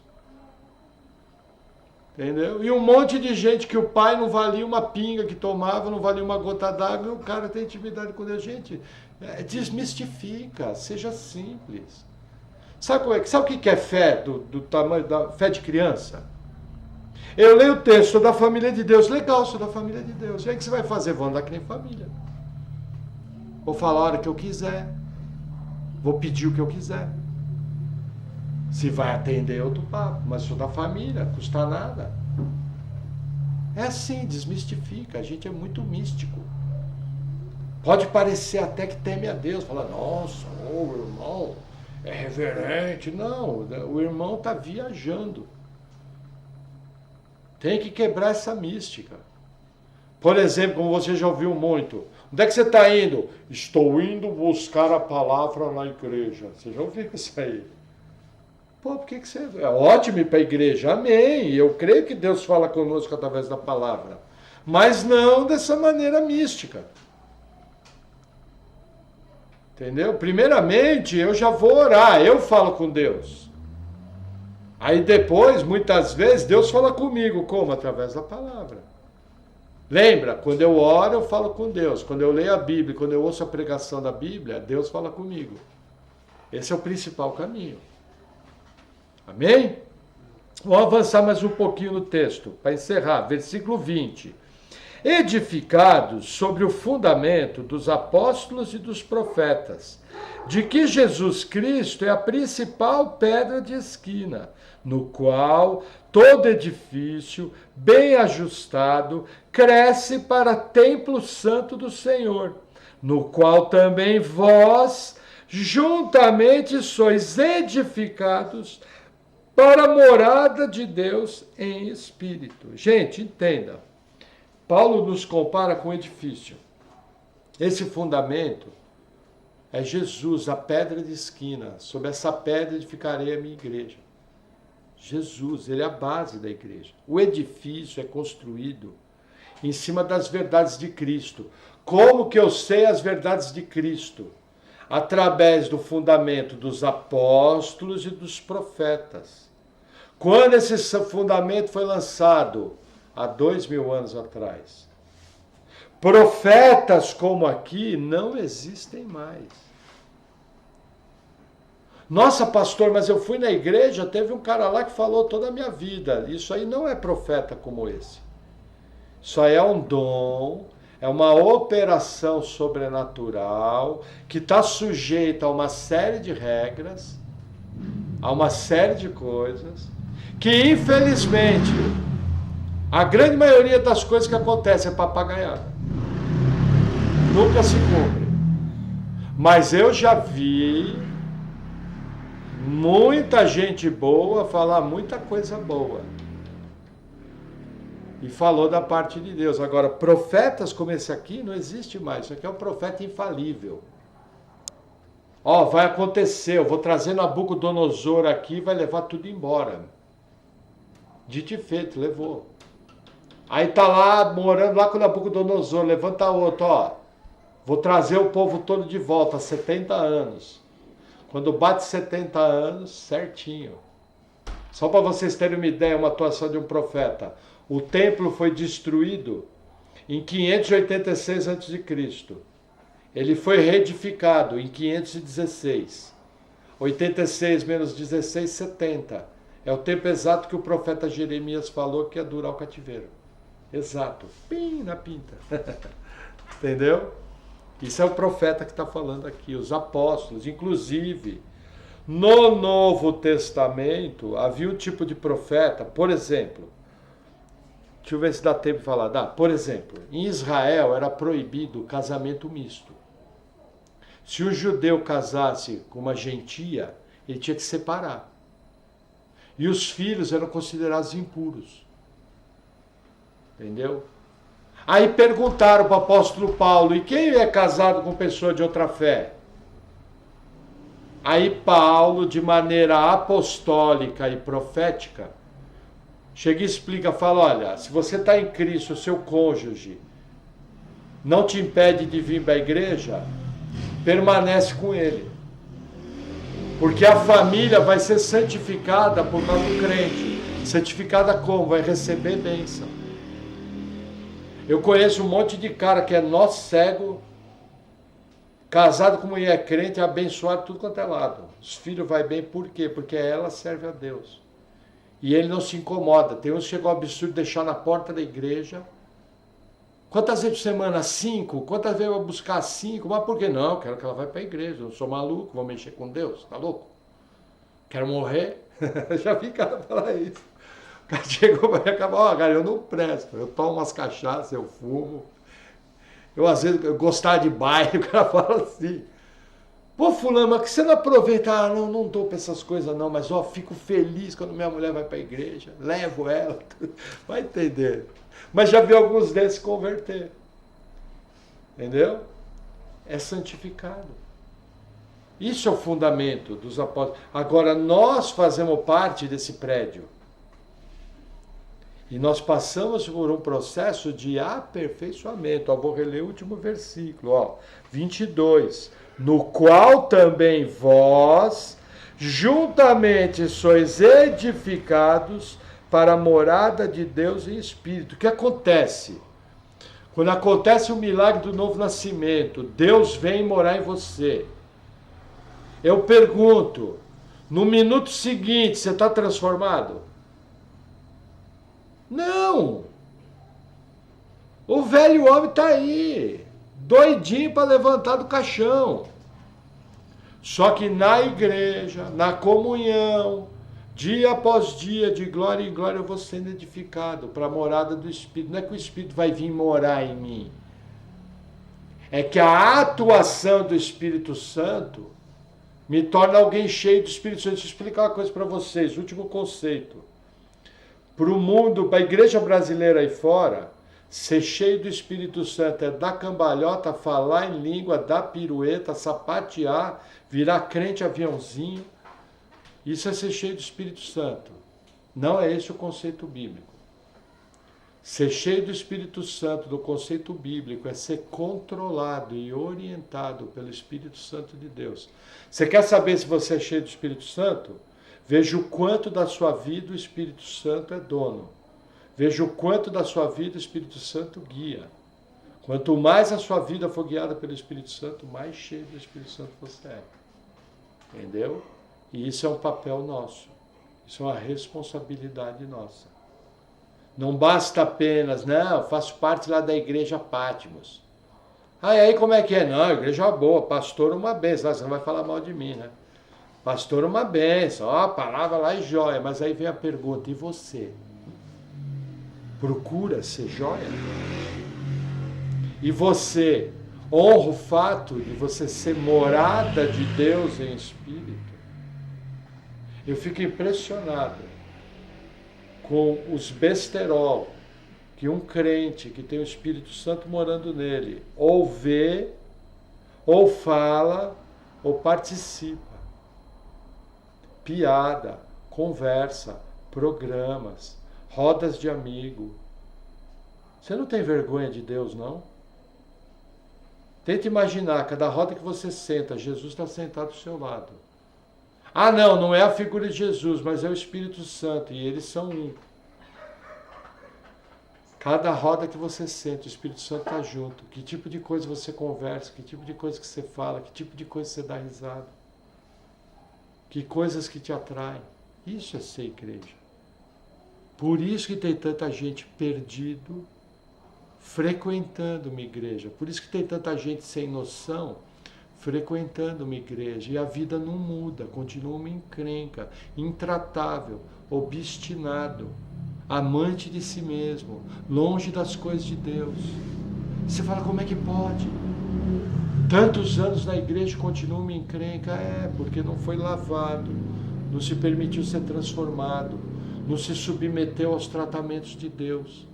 Entendeu? E um monte de gente que o pai não valia uma pinga que tomava, não valia uma gota d'água, e o cara tem intimidade com Deus. Gente, desmistifica, seja simples. Sabe o que é fé, do tamanho da fé de criança? Eu leio o texto, sou da família de Deus. Legal, sou da família de Deus. E aí o que você vai fazer? Vou andar que nem família. Vou falar a hora que eu quiser. Vou pedir o que eu quiser. Se vai atender é outro papo. Mas sou da família, custa nada. É assim, desmistifica. A gente é muito místico. Pode parecer até que teme a Deus. Fala, nossa, o irmão é reverente. Não, o irmão está viajando. Tem que quebrar essa mística. Por exemplo, como você já ouviu muito, onde é que você está indo? Estou indo buscar a palavra na igreja. Você já ouviu isso aí? Pô, por que você... É ótimo ir para a igreja, amém. Eu creio que Deus fala conosco através da palavra. Mas não dessa maneira mística. Entendeu? Primeiramente, eu já vou orar, eu falo com Deus. Aí depois, muitas vezes, Deus fala comigo. Como? Através da palavra. Lembra? Quando eu oro, eu falo com Deus. Quando eu leio a Bíblia, quando eu ouço a pregação da Bíblia, Deus fala comigo. Esse é o principal caminho. Amém? Vamos avançar mais um pouquinho no texto, para encerrar. Versículo 20. Edificados sobre o fundamento dos apóstolos e dos profetas, de que Jesus Cristo é a principal pedra de esquina, no qual todo edifício, bem ajustado, cresce para templo santo do Senhor, no qual também vós, juntamente sois edificados para a morada de Deus em espírito. Gente, entenda. Paulo nos compara com um edifício. Esse fundamento é Jesus, a pedra de esquina. Sobre essa pedra edificarei a minha igreja. Jesus, ele é a base da igreja. O edifício é construído em cima das verdades de Cristo. Como que eu sei as verdades de Cristo? Através do fundamento dos apóstolos e dos profetas. Quando esse fundamento foi lançado? Há 2000 anos atrás. Profetas como aqui não existem mais. Nossa, pastor, mas eu fui na igreja, teve um cara lá que falou toda a minha vida. Isso aí não é profeta como esse. Isso aí é um dom, é uma operação sobrenatural que está sujeita a uma série de regras, a uma série de coisas, que infelizmente... A grande maioria das coisas que acontecem é papagaiada. Nunca se cumpre. Mas eu já vi muita gente boa falar muita coisa boa. E falou da parte de Deus. Agora, profetas como esse aqui não existe mais. Isso aqui é um profeta infalível. Ó, vai acontecer, eu vou trazer Nabucodonosor aqui e vai levar tudo embora. Dito e feito, levou. Aí tá lá, morando lá com o Nabucodonosor, levanta outro, ó. Vou trazer o povo todo de volta, 70 anos. Quando bate 70 anos, certinho. Só para vocês terem uma ideia, uma atuação de um profeta. O templo foi destruído em 586 a.C. Ele foi reedificado em 516. 86 menos 16, 70. É o tempo exato que o profeta Jeremias falou que ia durar o cativeiro. Exato. Pim, na pinta. Entendeu? Isso é o profeta que está falando aqui, os apóstolos. Inclusive, no Novo Testamento, havia um tipo de profeta, por exemplo, deixa eu ver se dá tempo de falar. Dá. Por exemplo, em Israel era proibido o casamento misto. Se um judeu casasse com uma gentia, ele tinha que separar. E os filhos eram considerados impuros. Entendeu? Aí perguntaram para o apóstolo Paulo, e quem é casado com pessoa de outra fé? Aí Paulo, de maneira apostólica e profética, chega e explica, fala, olha, se você está em Cristo, o seu cônjuge não te impede de vir para a igreja, permanece com ele. Porque a família vai ser santificada por causa do crente. Santificada como? Vai receber bênção. Eu conheço um monte de cara que é nó cego, casado com mulher crente, abençoado tudo quanto é lado. Os filhos vai bem, por quê? Porque ela serve a Deus. E ele não se incomoda. Tem uns que chegou ao absurdo de deixar na porta da igreja. Quantas vezes por semana? 5. Quantas vezes eu vou buscar 5? Mas por que não? Eu quero que ela vá para a igreja. Eu não sou maluco, vou mexer com Deus. Tá louco? Quero morrer? Já vi cara falar isso. O cara chegou para acabar, ó, cara, eu não presto. Eu tomo umas cachaças, eu fumo. Eu, às vezes, eu gostar de baile, o cara fala assim. Pô, fulano, mas que você não aproveita? Ah, não dou para essas coisas não, mas fico feliz quando minha mulher vai para a igreja, levo ela, vai entender. Mas já vi alguns desses converter. Entendeu? É santificado. Isso é o fundamento dos apóstolos. Agora, nós fazemos parte desse prédio. E nós passamos por um processo de aperfeiçoamento. Vou reler o último versículo, 22. No qual também vós, juntamente sois edificados para a morada de Deus em espírito. O que acontece? Quando acontece o milagre do novo nascimento, Deus vem morar em você. Eu pergunto, no minuto seguinte, você está transformado? Não! O velho homem está aí, doidinho para levantar do caixão. Só que na igreja, na comunhão, dia após dia, de glória em glória, eu vou sendo edificado para a morada do Espírito. Não é que o Espírito vai vir morar em mim. É que a atuação do Espírito Santo me torna alguém cheio do Espírito Santo. Deixa eu explicar uma coisa para vocês, último conceito. Para o mundo, para a igreja brasileira aí fora, ser cheio do Espírito Santo é dar cambalhota, falar em língua, dar pirueta, sapatear, virar crente aviãozinho. Isso é ser cheio do Espírito Santo. Não é esse o conceito bíblico. Ser cheio do Espírito Santo, do conceito bíblico, é ser controlado e orientado pelo Espírito Santo de Deus. Você quer saber se você é cheio do Espírito Santo? Veja o quanto da sua vida o Espírito Santo é dono. Veja o quanto da sua vida o Espírito Santo guia. Quanto mais a sua vida for guiada pelo Espírito Santo, mais cheio do Espírito Santo você é. Entendeu? E isso é um papel nosso. Isso é uma responsabilidade nossa. Não basta apenas, eu faço parte lá da igreja Patmos. Aí como é que é? Não, igreja boa, pastor uma bênção. Você não vai falar mal de mim, né? Pastor uma bênção, a palavra lá é jóia. Mas aí vem a pergunta, e você? Procura ser jóia? E você honra o fato de você ser morada de Deus em espírito? Eu fico impressionado com os besterol que um crente que tem o Espírito Santo morando nele ou vê, ou fala, ou participa. Piada, conversa, programas, rodas de amigo. Você não tem vergonha de Deus, não? Tenta imaginar, cada roda que você senta, Jesus está sentado do seu lado. Ah, não é a figura de Jesus, mas é o Espírito Santo, e eles são um. Cada roda que você sente, o Espírito Santo está junto. Que tipo de coisa você conversa, que tipo de coisa que você fala, que tipo de coisa você dá risada. Que coisas que te atraem. Isso é ser igreja. Por isso que tem tanta gente perdido frequentando uma igreja. Por isso que tem tanta gente sem noção frequentando uma igreja. E a vida não muda, continua uma encrenca, intratável, obstinado, amante de si mesmo, longe das coisas de Deus. Você fala, como é que pode? Tantos anos na igreja continua uma encrenca. Porque não foi lavado, não se permitiu ser transformado, não se submeteu aos tratamentos de Deus.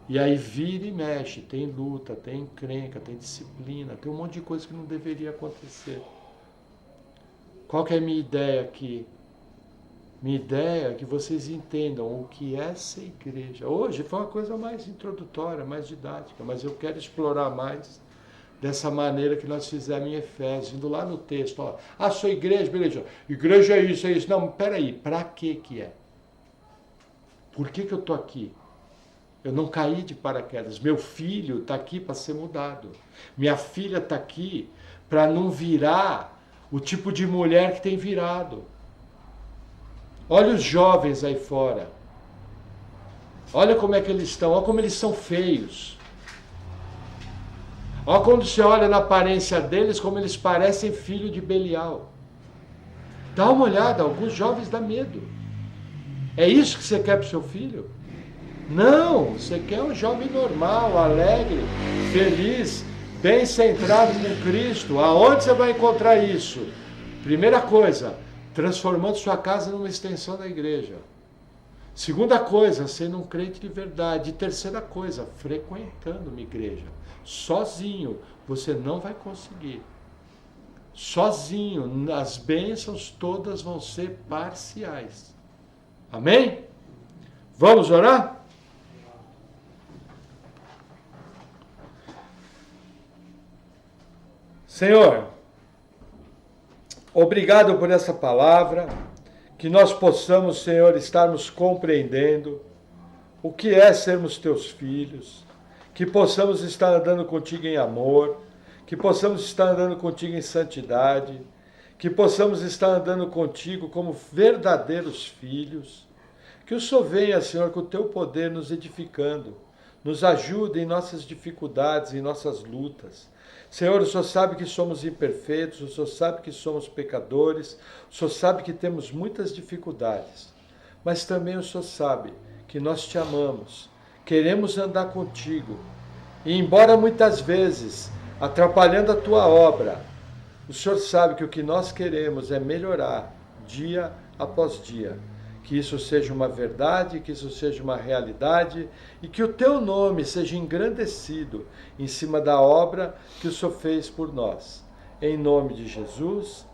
E aí vira e mexe, tem luta, tem encrenca, tem disciplina, tem um monte de coisa que não deveria acontecer. Qual que é a minha ideia aqui? Minha ideia é que vocês entendam o que é ser igreja. Hoje foi uma coisa mais introdutória, mais didática, mas eu quero explorar mais dessa maneira que nós fizemos em Efésios, indo lá no texto. Sua igreja, beleza. Igreja é isso, é isso. Não, peraí, para que é? Por que eu estou aqui? Eu não caí de paraquedas. Meu filho está aqui para ser mudado. Minha filha está aqui para não virar o tipo de mulher que tem virado. Olha os jovens aí fora. Olha como é que eles estão. Olha como eles são feios. Olha quando você olha na aparência deles, como eles parecem filho de Belial. Dá uma olhada, alguns jovens dá medo. É isso que você quer para o seu filho? Não, você quer um jovem normal, alegre, feliz, bem centrado com Cristo. Aonde você vai encontrar isso? Primeira coisa, transformando sua casa numa extensão da igreja. Segunda coisa, sendo um crente de verdade. E terceira coisa, frequentando uma igreja. Sozinho, você não vai conseguir. Sozinho, as bênçãos todas vão ser parciais. Amém? Vamos orar? Senhor, obrigado por essa palavra, que nós possamos, Senhor, estarmos compreendendo o que é sermos teus filhos, que possamos estar andando contigo em amor, que possamos estar andando contigo em santidade, que possamos estar andando contigo como verdadeiros filhos. Que o Senhor venha, Senhor, com o teu poder nos edificando, nos ajude em nossas dificuldades, em nossas lutas. Senhor, o Senhor sabe que somos imperfeitos, o Senhor sabe que somos pecadores, o Senhor sabe que temos muitas dificuldades, mas também o Senhor sabe que nós te amamos, queremos andar contigo, e embora muitas vezes atrapalhando a tua obra, o Senhor sabe que o que nós queremos é melhorar dia após dia. Que isso seja uma verdade, que isso seja uma realidade e que o teu nome seja engrandecido em cima da obra que o Senhor fez por nós. Em nome de Jesus.